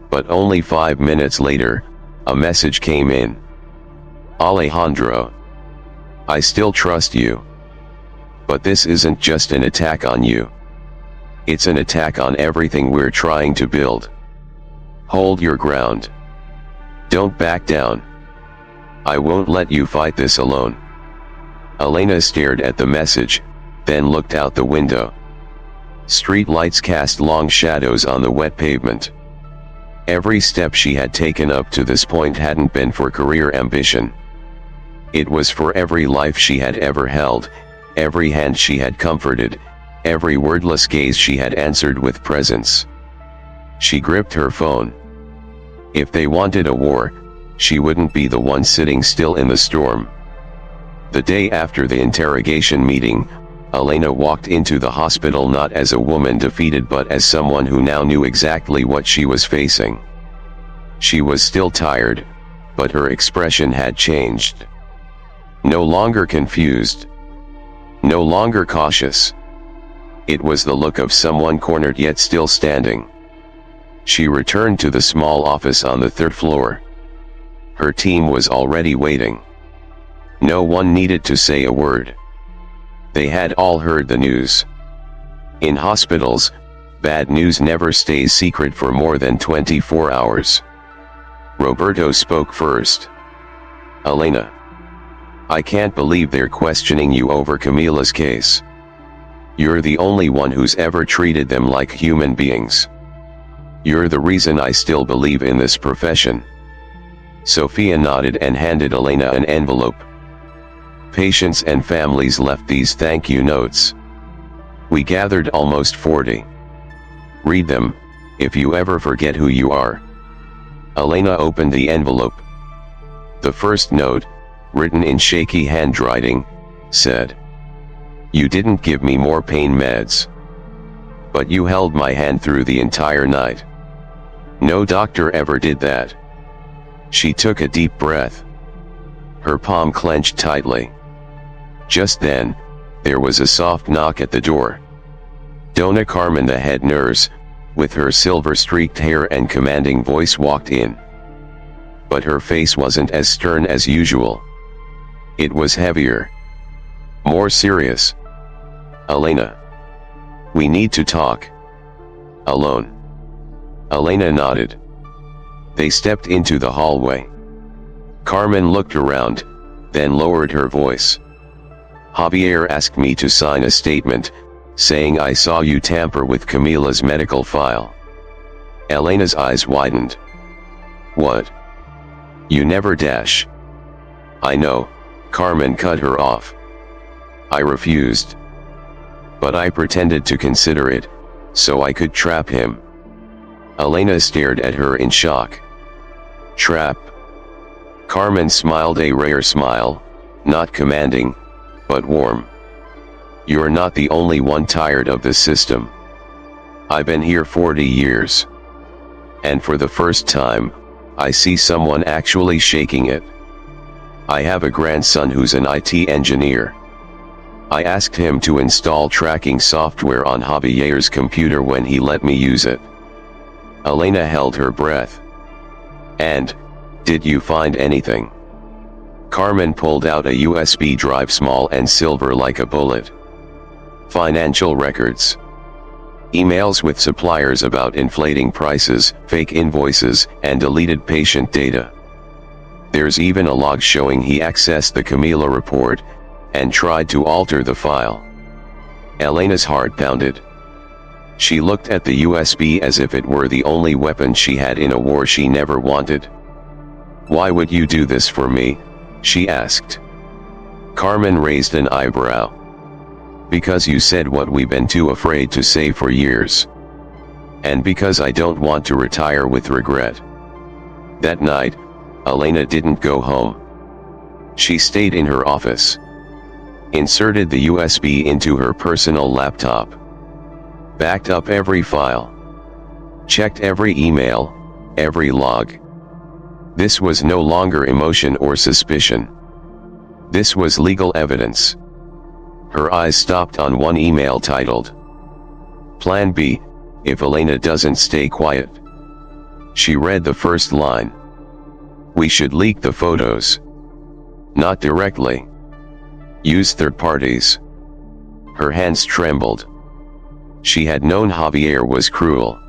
Speaker 1: But only 5 minutes later, a message came in. "Alejandro, I still trust you. But this isn't just an attack on you. It's an attack on everything we're trying to build. Hold your ground. Don't back down. I won't let you fight this alone." Elena stared at the message, then looked out the window. Street lights cast long shadows on the wet pavement. Every step she had taken up to this point hadn't been for career ambition. It was for every life she had ever held, every hand she had comforted, every wordless gaze she had answered with presence. She gripped her phone. If they wanted a war, she wouldn't be the one sitting still in the storm. The day after the interrogation meeting, Elena walked into the hospital not as a woman defeated but as someone who now knew exactly what she was facing. She was still tired, but her expression had changed. No longer confused. No longer cautious. It was the look of someone cornered yet still standing. She returned to the small office on the 3rd floor. Her team was already waiting. No one needed to say a word. They had all heard the news. In hospitals, bad news never stays secret for more than 24 hours. Roberto spoke first. "Elena, I can't believe they're questioning you over Camila's case. You're the only one who's ever treated them like human beings. You're the reason I still believe in this profession." Sophia nodded and handed Elena an envelope. Patients and families left these thank you notes. "We gathered almost 40. Read them, if you ever forget who you are." Elena opened the envelope. The first note, written in shaky handwriting, said, "You didn't give me more pain meds. But you held my hand through the entire night. No doctor ever did that." She took a deep breath. Her palm clenched tightly. Just then, there was a soft knock at the door. Dona Carmen, the head nurse, with her silver-streaked hair and commanding voice, walked in. But her face wasn't as stern as usual. It was heavier. More serious. "Elena. We need to talk. Alone." Elena nodded. They stepped into the hallway. Carmen looked around, then lowered her voice. "Javier asked me to sign a statement, saying I saw you tamper with Camila's medical file. Elena's eyes widened. What? You never dash. I know, Carmen cut her off. I refused. But I pretended to consider it, so I could trap him. Elena stared at her in shock. Trap? Carmen smiled a rare smile, not commanding, but warm. You're not the only one tired of this system. I've been here 40 years. And for the first time, I see someone actually shaking it. I have a grandson who's an IT engineer. I asked him to install tracking software on Javier's computer when he let me use it. Elena held her breath. And, did you find anything? Carmen pulled out a USB drive, small and silver like a bullet. Financial records. Emails with suppliers about inflating prices, fake invoices, and deleted patient data. There's even a log showing he accessed the Camila report, and tried to alter the file. Elena's heart pounded. She looked at the USB as if it were the only weapon she had in a war she never wanted. Why would you do this for me? She asked. Carmen raised an eyebrow. Because you said what we've been too afraid to say for years. And because I don't want to retire with regret. That night, Elena didn't go home. She stayed in her office. Inserted the USB into her personal laptop. Backed up every file. Checked every email, every log. This was no longer emotion or suspicion. This was legal evidence. Her eyes stopped on one email titled, Plan B, if Elena doesn't stay quiet. She read the first line. We should leak the photos. Not directly. Use third parties. Her hands trembled. She had known Javier was cruel.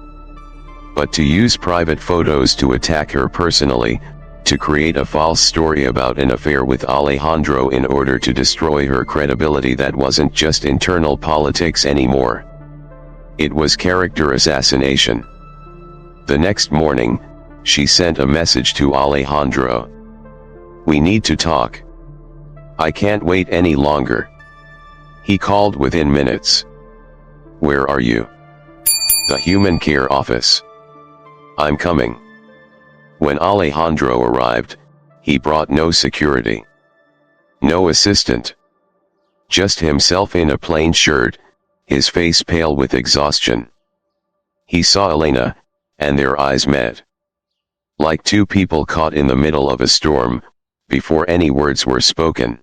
Speaker 1: But to use private photos to attack her personally, to create a false story about an affair with Alejandro in order to destroy her credibility, that wasn't just internal politics anymore. It was character assassination. The next morning, she sent a message to Alejandro. We need to talk. I can't wait any longer. He called within minutes. Where are you? The human care office. I'm coming. When Alejandro arrived, he brought no security. No assistant. Just himself in a plain shirt, his face pale with exhaustion. He saw Elena, and their eyes met. Like two people caught in the middle of a storm, before any words were spoken.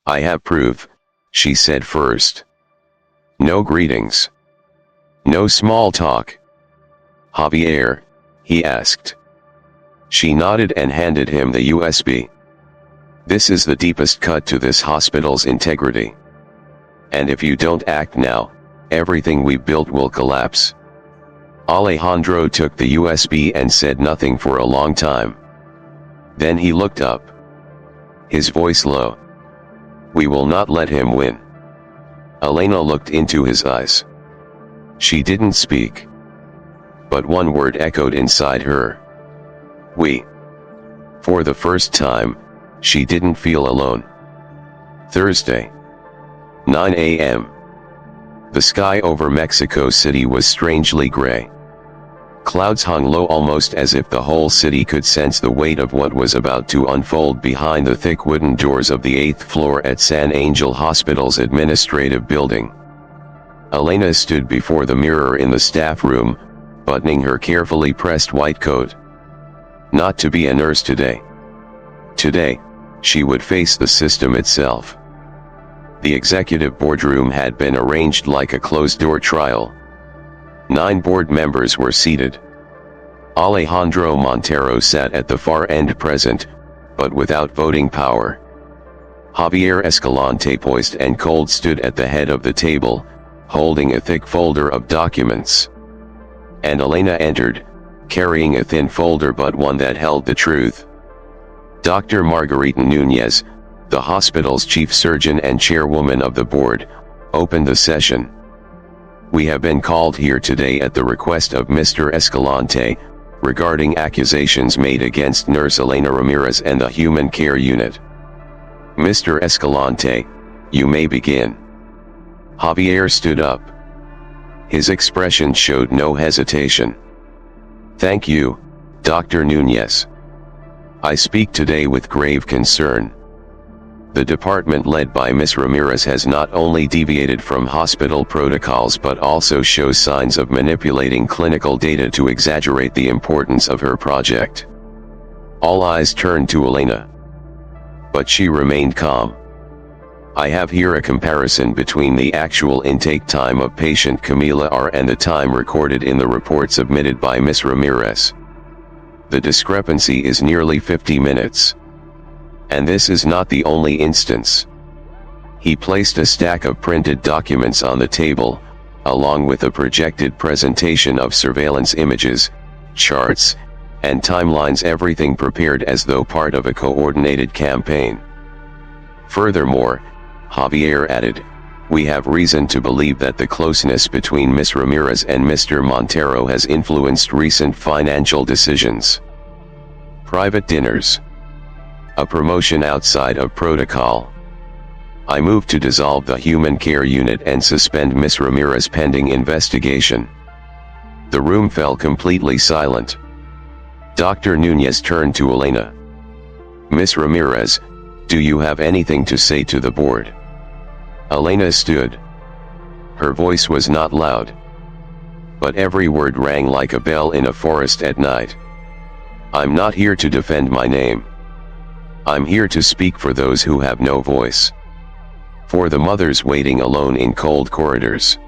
Speaker 1: I have proof, she said first. No greetings. No small talk. Javier, he asked. She nodded and handed him the USB. This is the deepest cut to this hospital's integrity. And if you don't act now, everything we built will collapse. Alejandro took the USB and said nothing for a long time. Then he looked up. His voice low. We will not let him win. Elena looked into his eyes. She didn't speak. But one word echoed inside her. We. For the first time, she didn't feel alone. Thursday. 9 a.m. The sky over Mexico City was strangely gray. Clouds hung low, almost as if the whole city could sense the weight of what was about to unfold behind the thick wooden doors of the 8th floor at San Ángel Hospital's administrative building. Elena stood before the mirror in the staff room, buttoning her carefully pressed white coat. Not to be a nurse today. Today, she would face the system itself. The executive boardroom had been arranged like a closed-door trial. 9 board members were seated. Alejandro Montero sat at the far end present, but without voting power. Javier Escalante, poised and cold, stood at the head of the table, holding a thick folder of documents. And Elena entered, carrying a thin folder but one that held the truth. Dr. Margarita Núñez, the hospital's chief surgeon and chairwoman of the board, opened the session. We have been called here today at the request of Mr. Escalante, regarding accusations made against nurse Elena Ramírez and the Human Care Unit. Mr. Escalante, you may begin. Javier stood up. His expression showed no hesitation. Thank you, Dr. Núñez. I speak today with grave concern. The department led by Ms. Ramírez has not only deviated from hospital protocols but also shows signs of manipulating clinical data to exaggerate the importance of her project. All eyes turned to Elena. But she remained calm. I have here a comparison between the actual intake time of patient Camila R and the time recorded in the report submitted by Ms. Ramírez. The discrepancy is nearly 50 minutes. And this is not the only instance. He placed a stack of printed documents on the table, along with a projected presentation of surveillance images, charts, and timelines, everything prepared as though part of a coordinated campaign. Furthermore, Javier added, we have reason to believe that the closeness between Ms. Ramírez and Mr. Montero has influenced recent financial decisions. Private dinners. A promotion outside of protocol. I move to dissolve the Human Care Unit and suspend Ms. Ramírez pending investigation. The room fell completely silent. Dr. Núñez turned to Elena. Ms. Ramírez, do you have anything to say to the board? Elena stood. Her voice was not loud. But every word rang like a bell in a forest at night. I'm not here to defend my name. I'm here to speak for those who have no voice. For the mothers waiting alone in cold corridors.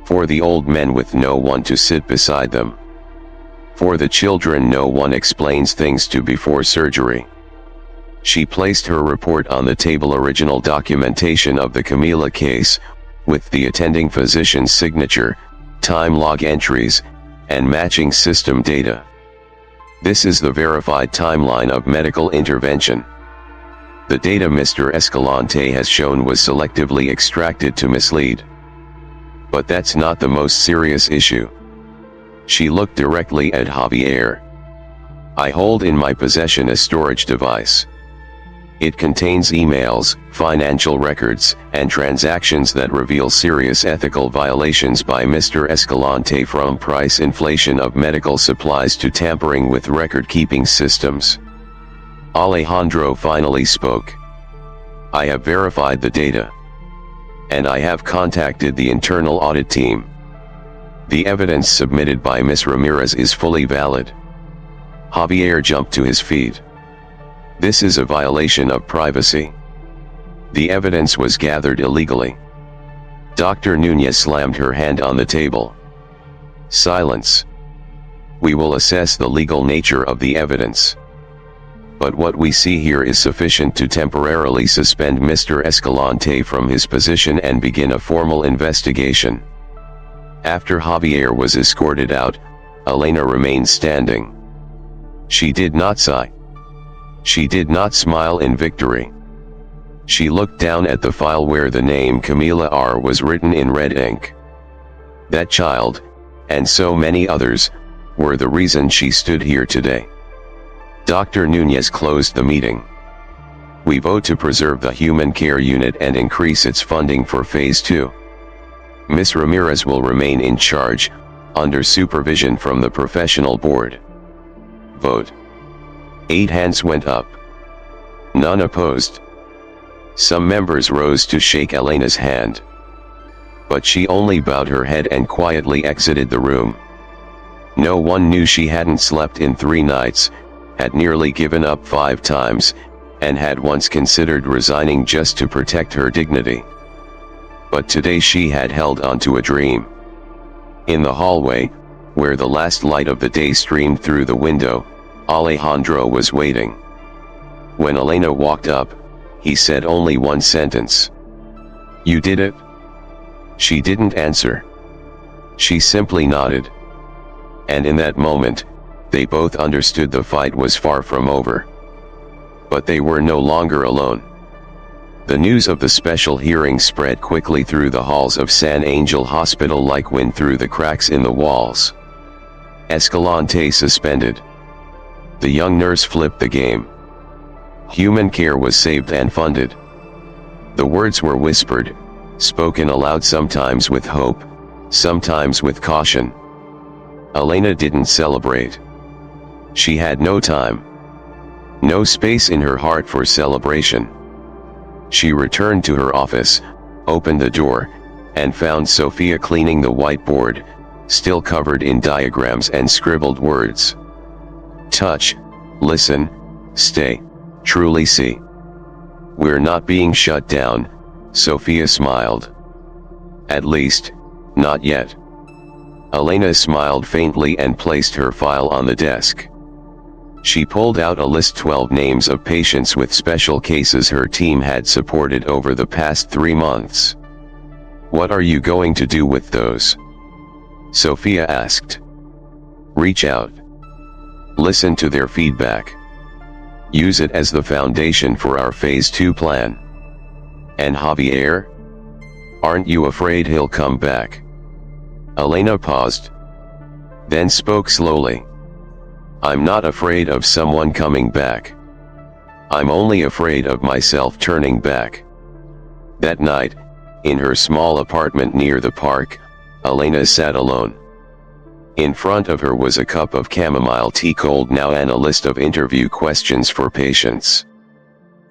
Speaker 1: For the old men with no one to sit beside them. For the children no one explains things to before surgery. She placed her report on the table, original documentation of the Camila case, with the attending physician's signature, time log entries, and matching system data. This is the verified timeline of medical intervention. The data Mr. Escalante has shown was selectively extracted to mislead. But that's not the most serious issue. She looked directly at Javier. I hold in my possession a storage device. It contains emails, financial records, and transactions that reveal serious ethical violations by Mr. Escalante, from price inflation of medical supplies to tampering with record-keeping systems. Alejandro finally spoke. I have verified the data. And I have contacted the internal audit team. The evidence submitted by Ms. Ramírez is fully valid. Javier jumped to his feet. This is a violation of privacy. The evidence was gathered illegally. Dr. Núñez slammed her hand on the table. Silence. We will assess the legal nature of the evidence. But what we see here is sufficient to temporarily suspend Mr. Escalante from his position and begin a formal investigation. After Javier was escorted out, Elena remained standing. She did not sigh. She did not smile in victory. She looked down at the file where the name Camila R was written in red ink. That child, and so many others, were the reason she stood here today. Dr. Núñez closed the meeting. We vote to preserve the Human Care Unit and increase its funding for Phase 2. Ms. Ramírez will remain in charge, under supervision from the professional board. Vote. 8 hands went up. None opposed. Some members rose to shake Elena's hand. But she only bowed her head and quietly exited the room. No one knew she hadn't slept in 3 nights, had nearly given up 5 times, and had once considered resigning just to protect her dignity. But today she had held on to a dream. In the hallway, where the last light of the day streamed through the window, Alejandro was waiting. When Elena walked up, he said only one sentence. You did it? She didn't answer. She simply nodded. And in that moment, they both understood the fight was far from over. But they were no longer alone. The news of the special hearing spread quickly through the halls of San Ángel Hospital like wind through the cracks in the walls. Escalante suspended. The young nurse flipped the game. Human care was saved and funded. The words were whispered, spoken aloud, sometimes with hope, sometimes with caution. Elena didn't celebrate. She had no time. No space in her heart for celebration. She returned to her office, opened the door, and found Sophia cleaning the whiteboard, still covered in diagrams and scribbled words. Touch, listen, stay, truly see. We're not being shut down, Sophia smiled. At least, not yet. Elena smiled faintly and placed her file on the desk. She pulled out a list, 12 names of patients with special cases her team had supported over the past 3 months. What are you going to do with those? Sophia asked. Reach out. Listen to their feedback. Use it as the foundation for our Phase 2 plan. And Javier? Aren't you afraid he'll come back? Elena paused. Then spoke slowly. I'm not afraid of someone coming back. I'm only afraid of myself turning back. That night, in her small apartment near the park, Elena sat alone. In front of her was a cup of chamomile tea, cold now, and a list of interview questions for patients.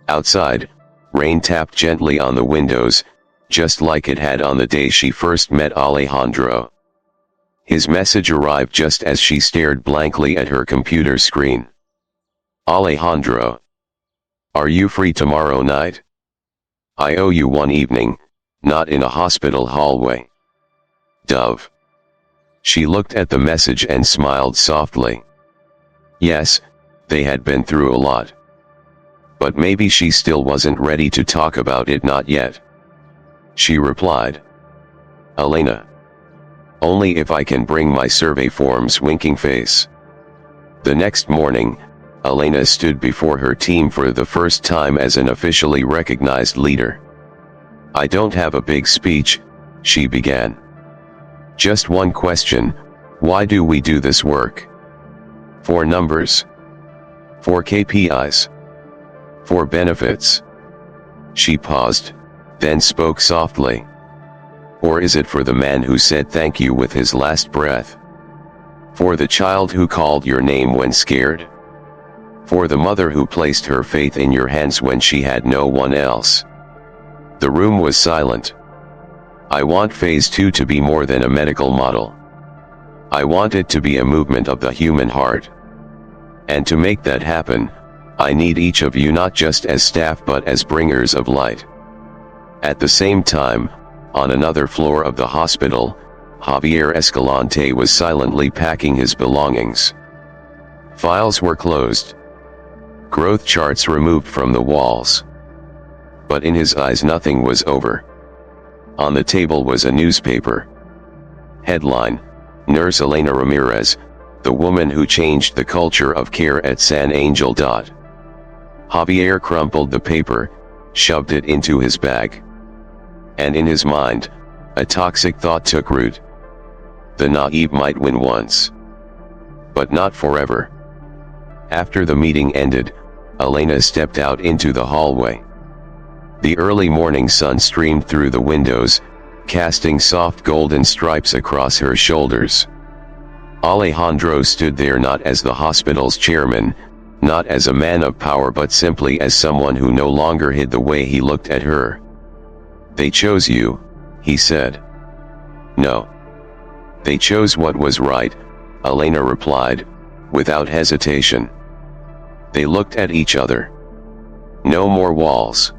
Speaker 1: Outside, rain tapped gently on the windows, just like it had on the day she first met Alejandro. His message arrived just as she stared blankly at her computer screen. Alejandro. Are you free tomorrow night? I owe you one evening, not in a hospital hallway. Dove. She looked at the message and smiled softly. Yes, they had been through a lot. But maybe she still wasn't ready to talk about it, not yet. She replied. Elena. Only if I can bring my survey forms, winking face. The next morning, Elena stood before her team for the first time as an officially recognized leader. I don't have a big speech, she began. Just one question: why do we do this work? For numbers? For KPIs? For benefits? She paused, then spoke softly. Or is it for the man who said thank you with his last breath? For the child who called your name when scared? For the mother who placed her faith in your hands when she had no one else? The room was silent. I want Phase 2 to be more than a medical model. I want it to be a movement of the human heart. And to make that happen, I need each of you, not just as staff but as bringers of light. At the same time, on another floor of the hospital, Javier Escalante was silently packing his belongings. Files were closed. Growth charts removed from the walls. But in his eyes nothing was over. On the table was a newspaper. Headline: Nurse Elena Ramírez, the woman who changed the culture of care at San Ángel. Javier crumpled the paper, shoved it into his bag. And in his mind, a toxic thought took root. The naive might win once, but not forever. After the meeting ended, Elena stepped out into the hallway. The early morning sun streamed through the windows, casting soft golden stripes across her shoulders. Alejandro stood there, not as the hospital's chairman, not as a man of power, but simply as someone who no longer hid the way he looked at her. They chose you, he said. No. They chose what was right, Elena replied, without hesitation. They looked at each other. No more walls.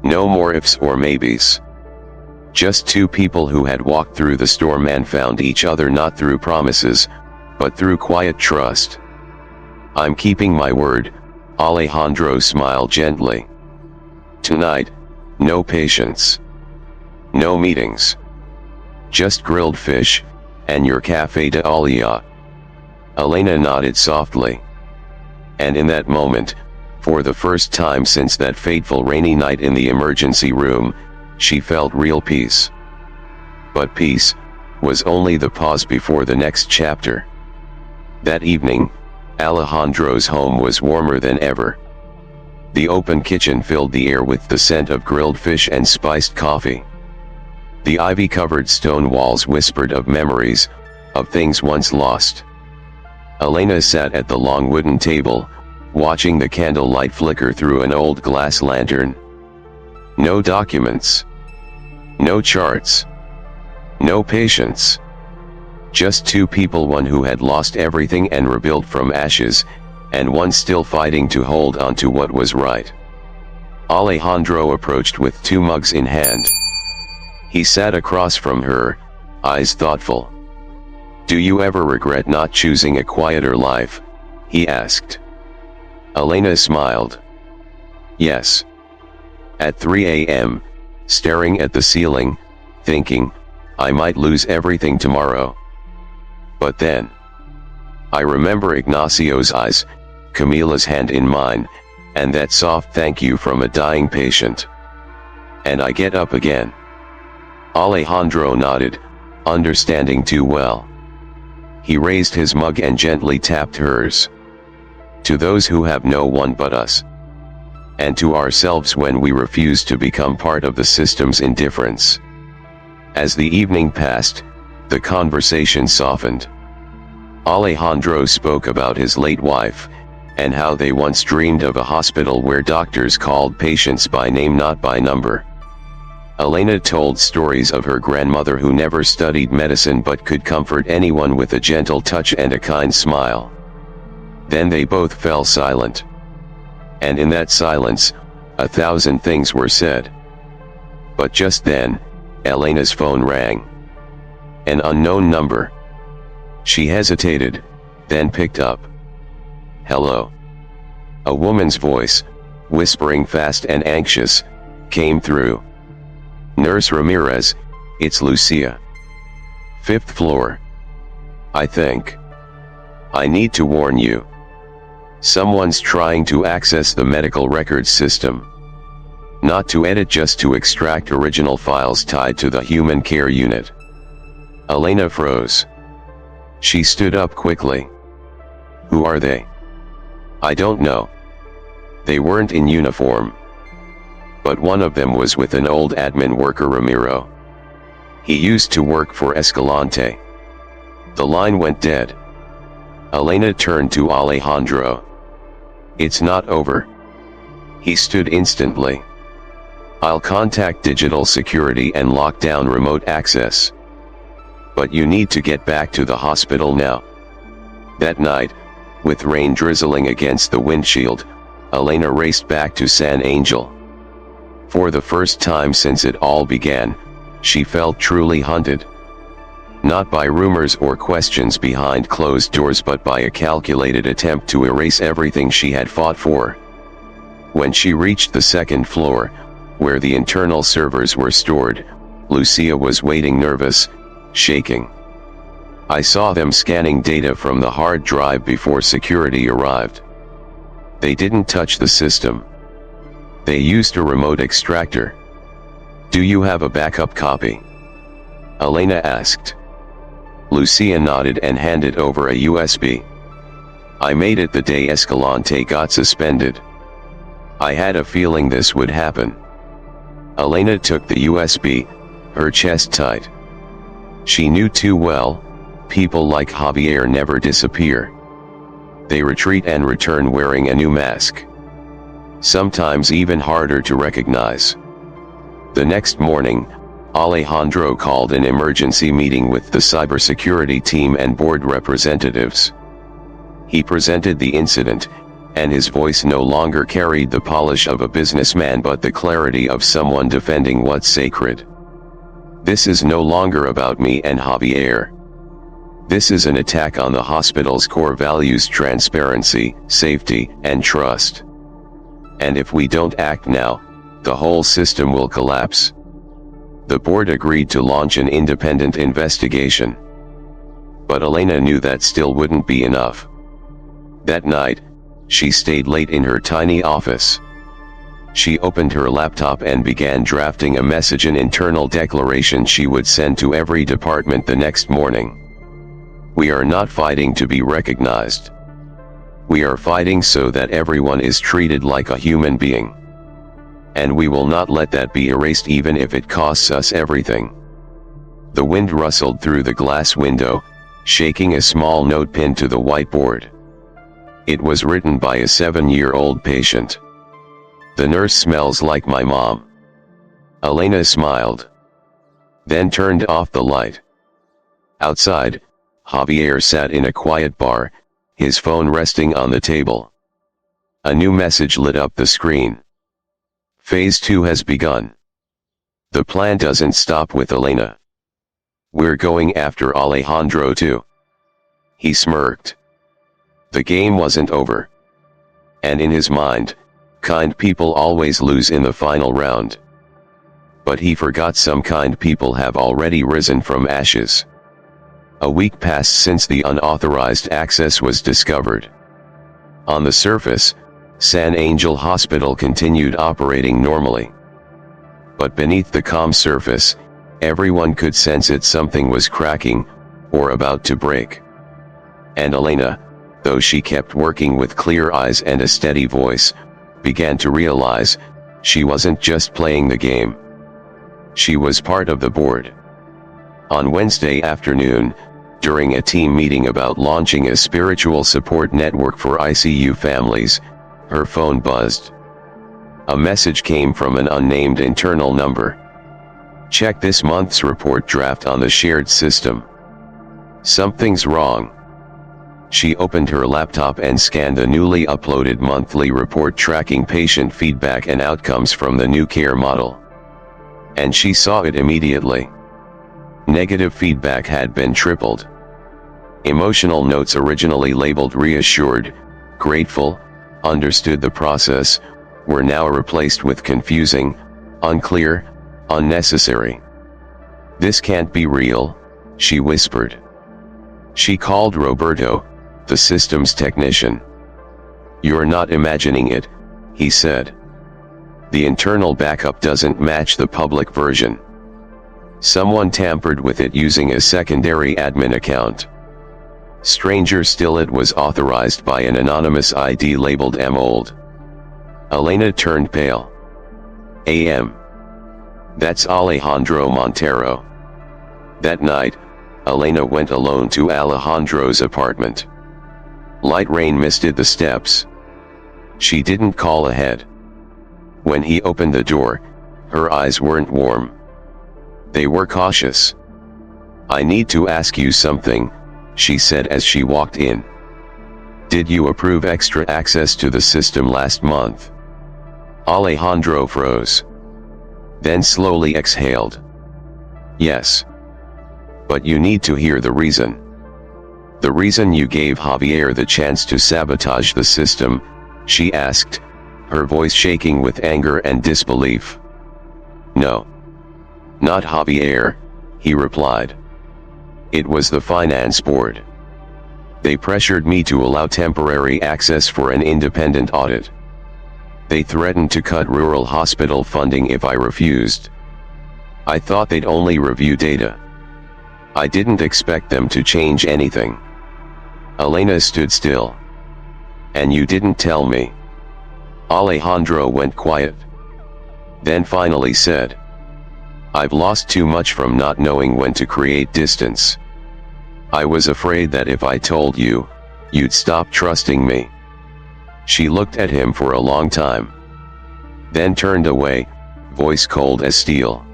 Speaker 1: No more ifs or maybes. Just two people who had walked through the storm and found each other not through promises, but through quiet trust. I'm keeping my word, Alejandro smiled gently. Tonight, no patients. No meetings. Just grilled fish, and your café de Alia. Elena nodded softly. And in that moment, For the first time since that fateful rainy night in the emergency room, she felt real peace. But peace was only the pause before the next chapter. That evening, Alejandro's home was warmer than ever. The open kitchen filled the air with the scent of grilled fish and spiced coffee. The ivy-covered stone walls whispered of memories, of things once lost. Elena sat at the long wooden table, watching the candlelight flicker through an old glass lantern. No documents. No charts. No patience. Just two people, one who had lost everything and rebuilt from ashes, and one still fighting to hold on to what was right. Alejandro approached with two mugs in hand. He sat across from her, eyes thoughtful. "Do you ever regret not choosing a quieter life?" he asked. Elena smiled. "Yes. At 3 a.m., staring at the ceiling, thinking, I might lose everything tomorrow. But then, I remember Ignacio's eyes, Camila's hand in mine, and that soft thank you from a dying patient. And I get up again." Alejandro nodded, understanding too well. He raised his mug and gently tapped hers. "To those who have no one but us. And to ourselves when we refuse to become part of the system's indifference." As the evening passed, the conversation softened. Alejandro spoke about his late wife, and how they once dreamed of a hospital where doctors called patients by name, not by number. Elena told stories of her grandmother who never studied medicine but could comfort anyone with a gentle touch and a kind smile. Then they both fell silent. And in that silence, 1,000 things were said. But just then, Elena's phone rang. An unknown number. She hesitated, then picked up. "Hello." A woman's voice, whispering fast and anxious, came through. "Nurse Ramirez, it's Lucia. 5th floor. I think. I need to warn you. Someone's trying to access the medical records system. Not to edit, just to extract original files tied to the human care unit." Elena froze. She stood up quickly. "Who are they?" "I don't know. They weren't in uniform. But one of them was with an old admin worker, Ramiro. He used to work for Escalante." The line went dead. Elena turned to Alejandro. "It's not over." He stood instantly. "I'll contact digital security and lock down remote access. But you need to get back to the hospital now." That night, with rain drizzling against the windshield, Elena raced back to San Angel. For the first time since it all began, she felt truly hunted. Not by rumors or questions behind closed doors, but by a calculated attempt to erase everything she had fought for. When she reached the 2nd floor, where the internal servers were stored, Lucia was waiting, nervous, shaking. "I saw them scanning data from the hard drive before security arrived. They didn't touch the system. They used a remote extractor. Do you have a backup copy?" Elena asked. Lucia nodded and handed over a USB. "I made it the day Escalante got suspended. I had a feeling this would happen." Elena took the USB, her chest tight. She knew too well, people like Javier never disappear. They retreat and return wearing a new mask. Sometimes even harder to recognize. The next morning, Alejandro called an emergency meeting with the cybersecurity team and board representatives. He presented the incident, and his voice no longer carried the polish of a businessman but the clarity of someone defending what's sacred. "This is no longer about me and Javier. This is an attack on the hospital's core values: transparency, safety, and trust. And if we don't act now, the whole system will collapse." The board agreed to launch an independent investigation. But Elena knew that still wouldn't be enough. That night, She stayed late in her tiny office. She opened her laptop and began drafting a message, an internal declaration she would send to every department the next morning. We are not fighting to be recognized. We are fighting so that everyone is treated like a human being. And we will not let that be erased even if it costs us everything. The wind rustled through the glass window, shaking a small note pinned to the whiteboard. It was written by a 7-year-old patient. The nurse smells like my mom. Elena smiled. Then turned off the light. Outside, Javier sat in a quiet bar, his phone resting on the table. A new message lit up the screen. Phase 2 has begun. The plan doesn't stop with Elena. We're going after Alejandro too. He smirked. The game wasn't over. And in his mind, kind people always lose in the final round. But he forgot some kind people have already risen from ashes. A week passed since the unauthorized access was discovered. On the surface, San Ángel Hospital continued operating normally. But beneath the calm surface, everyone could sense it, something was cracking, or about to break. And Elena, though she kept working with clear eyes and a steady voice, began to realize, she wasn't just playing the game. She was part of the board. On Wednesday afternoon, during a team meeting about launching a spiritual support network for ICU families, her phone buzzed. A message came from an unnamed internal number. Check this month's report draft on the shared system. Something's wrong. She opened her laptop and scanned the newly uploaded monthly report tracking patient feedback and outcomes from the new care model. And she saw it immediately. Negative feedback had been tripled. Emotional notes originally labeled reassured, grateful, understood the process, were now replaced with confusing, unclear, unnecessary. This can't be real, she whispered. She called Roberto, the systems technician. You're not imagining it, he said. The internal backup doesn't match the public version. Someone tampered with it using a secondary admin account. Stranger still, it was authorized by an anonymous ID labeled M-Old. Elena turned pale. A.M. That's Alejandro Montero. That night, Elena went alone to Alejandro's apartment. Light rain misted the steps. She didn't call ahead. When he opened the door, her eyes weren't warm. They were cautious. I need to ask you something, she said as she walked in. Did you approve extra access to the system last month? Alejandro froze. Then slowly exhaled. Yes. But you need to hear the reason. The reason you gave Javier the chance to sabotage the system, she asked, her voice shaking with anger and disbelief. No. Not Javier, he replied. It was the finance board. They pressured me to allow temporary access for an independent audit. They threatened to cut rural hospital funding if I refused. I thought they'd only review data. I didn't expect them to change anything. Elena stood still. And you didn't tell me. Alejandro went quiet. Then finally said, I've lost too much from not knowing when to create distance. I was afraid that if I told you, you'd stop trusting me. She looked at him for a long time. Then turned away, voice cold as steel.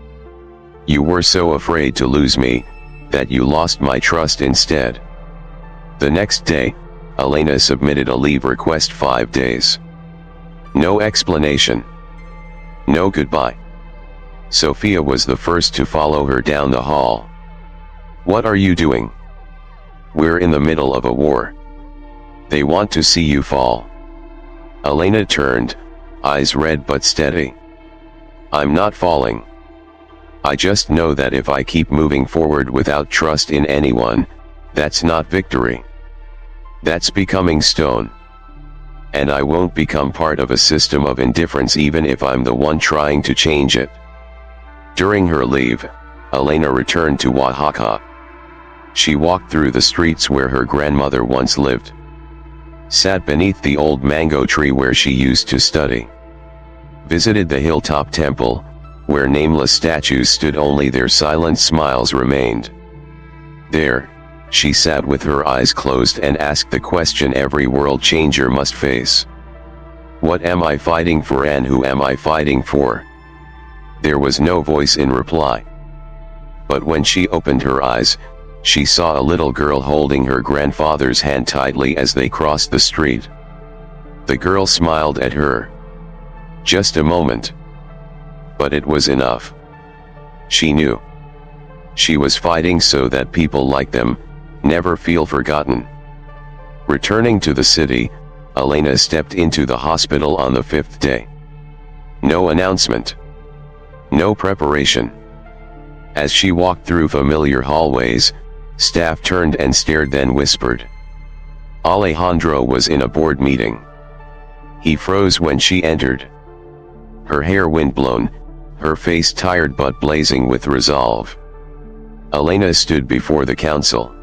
Speaker 1: You were so afraid to lose me, that you lost my trust instead. The next day, Elena submitted a leave request 5 days. No explanation. No goodbye. Sophia was the first to follow her down the hall. What are you doing? We're in the middle of a war. They want to see you fall. Elena turned, eyes red but steady. I'm not falling. I just know that if I keep moving forward without trust in anyone, that's not victory. That's becoming stone. and I won't become part of a system of indifference even if I'm the one trying to change it. During her leave, Elena returned to Oaxaca. She walked through the streets where her grandmother once lived, sat beneath the old mango tree where she used to study, visited the hilltop temple, where nameless statues stood, only their silent smiles remained. There, she sat with her eyes closed and asked the question every world changer must face. What am I fighting for, and who am I fighting for? There was no voice in reply. But when she opened her eyes, she saw a little girl holding her grandfather's hand tightly as they crossed the street. The girl smiled at her. Just a moment. But it was enough. She knew. She was fighting so that people like them never feel forgotten. Returning to the city, Elena stepped into the hospital on the 5th day. No announcement. No preparation. As she walked through familiar hallways, staff turned and stared, then whispered. Alejandro was in a board meeting. He froze when she entered. Her hair windblown, her face tired but blazing with resolve. Elena stood before the council.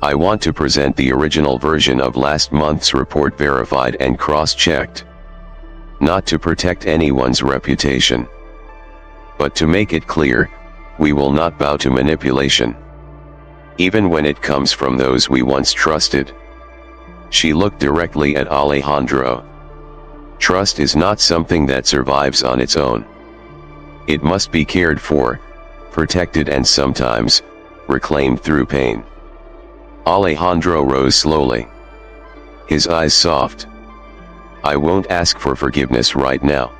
Speaker 1: I want to present the original version of last month's report, verified and cross-checked. Not to protect anyone's reputation, but to make it clear, we will not bow to manipulation, even when it comes from those we once trusted. She looked directly at Alejandro. Trust is not something that survives on its own. It must be cared for, protected, and sometimes reclaimed through pain. Alejandro rose slowly, his eyes soft. I won't ask for forgiveness right now.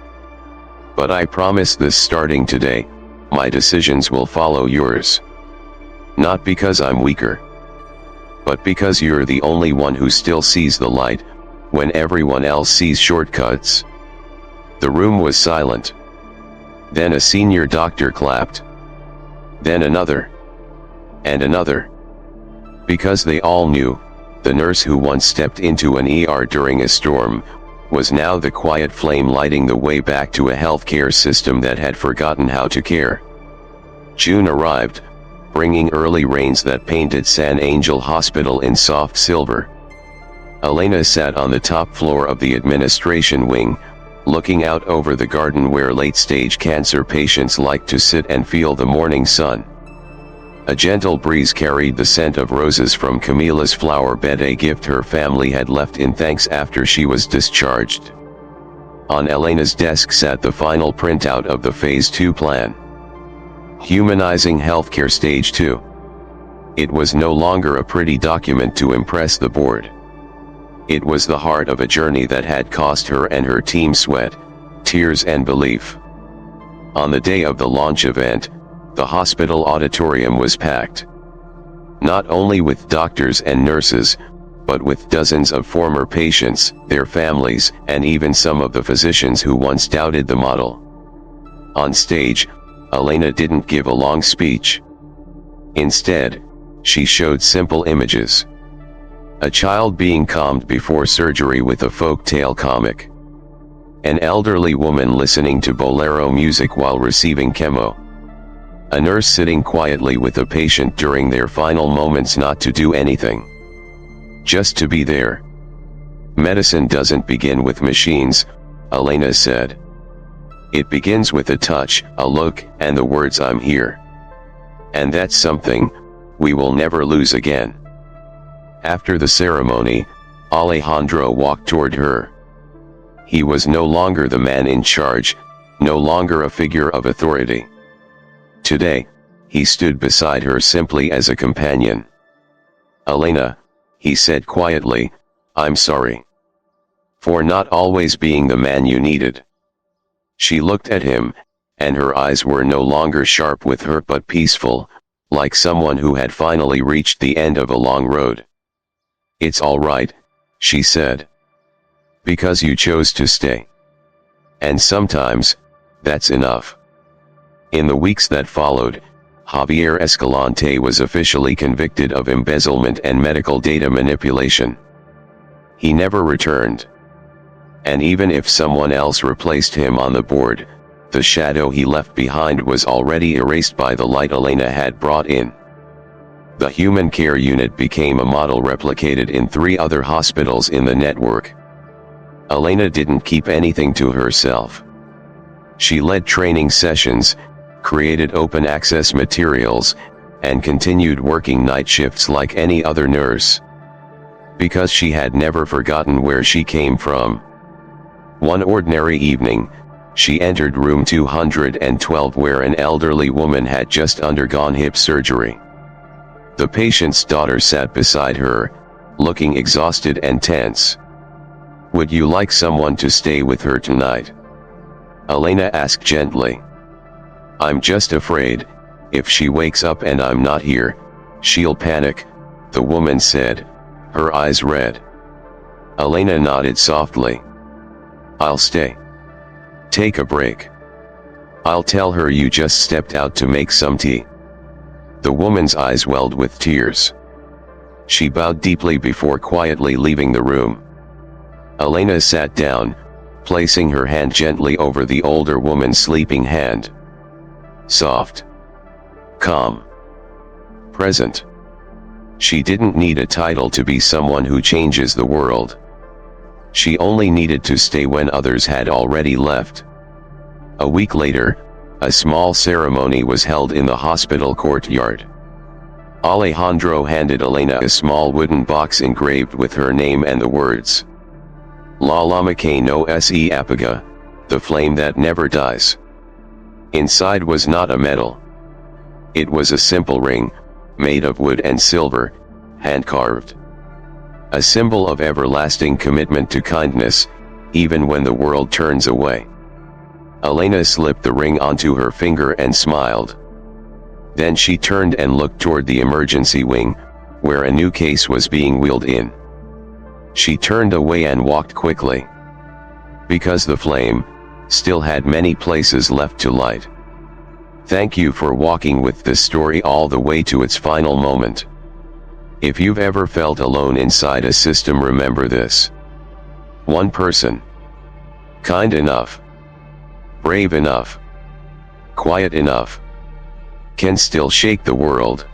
Speaker 1: But I promise this, starting today, my decisions will follow yours. Not because I'm weaker, but because you're the only one who still sees the light, when everyone else sees shortcuts. The room was silent. Then a senior doctor clapped. Then another. And another. Because they all knew, the nurse who once stepped into an ER during a storm, was now the quiet flame lighting the way back to a healthcare system that had forgotten how to care. June arrived, bringing early rains that painted San Ángel Hospital in soft silver. Elena sat on the top floor of the administration wing, looking out over the garden where late-stage cancer patients like to sit and feel the morning sun. A gentle breeze carried the scent of roses from Camila's flower bed, a gift her family had left in thanks after she was discharged. On Elena's desk sat the final printout of the Phase 2 plan. Humanizing Healthcare Stage 2. It was no longer a pretty document to impress the board. It was the heart of a journey that had cost her and her team sweat, tears, and belief. On the day of the launch event, the hospital auditorium was packed. Not only with doctors and nurses, but with dozens of former patients, their families, and even some of the physicians who once doubted the model. On stage, Elena didn't give a long speech. Instead, she showed simple images. A child being calmed before surgery with a folk-tale comic. An elderly woman listening to bolero music while receiving chemo. A nurse sitting quietly with a patient during their final moments, not to do anything, just to be there. Medicine doesn't begin with machines, Elena said. It begins with a touch, a look, and the words, I'm here. And that's something we will never lose again. After the ceremony, Alejandro walked toward her. He was no longer the man in charge, no longer a figure of authority. Today, he stood beside her simply as a companion. Elena, he said quietly, I'm sorry for not always being the man you needed. She looked at him, and her eyes were no longer sharp with hurt but peaceful, like someone who had finally reached the end of a long road. It's all right, she said. Because you chose to stay. And sometimes, that's enough. In the weeks that followed, Javier Escalante was officially convicted of embezzlement and medical data manipulation. He never returned. And even if someone else replaced him on the board, the shadow he left behind was already erased by the light Elena had brought in. The human care unit became a model replicated in 3 other hospitals in the network. Elena didn't keep anything to herself. She led training sessions, created open access materials, and continued working night shifts like any other nurse. Because she had never forgotten where she came from. One ordinary evening, she entered room 212 where an elderly woman had just undergone hip surgery. The patient's daughter sat beside her, looking exhausted and tense. "Would you like someone to stay with her tonight?" Elena asked gently. "I'm just afraid, if she wakes up and I'm not here, she'll panic," the woman said, her eyes red. Elena nodded softly. "I'll stay. Take a break. I'll tell her you just stepped out to make some tea." The woman's eyes welled with tears. She bowed deeply before quietly leaving the room. Elena sat down, placing her hand gently over the older woman's sleeping hand. Soft. Calm. Present. She didn't need a title to be someone who changes the world. She only needed to stay when others had already left. A week later, a small ceremony was held in the hospital courtyard. Alejandro handed Elena a small wooden box engraved with her name and the words, "La Llama que no se apaga," the flame that never dies. Inside was not a medal. It was a simple ring, made of wood and silver, hand-carved. A symbol of everlasting commitment to kindness, even when the world turns away. Elena slipped the ring onto her finger and smiled. Then she turned and looked toward the emergency wing, where a new case was being wheeled in. She turned away and walked quickly. Because the flame still had many places left to light. Thank you for walking with this story all the way to its final moment. If you've ever felt alone inside a system, remember this. One person, kind enough, brave enough, quiet enough, can still shake the world.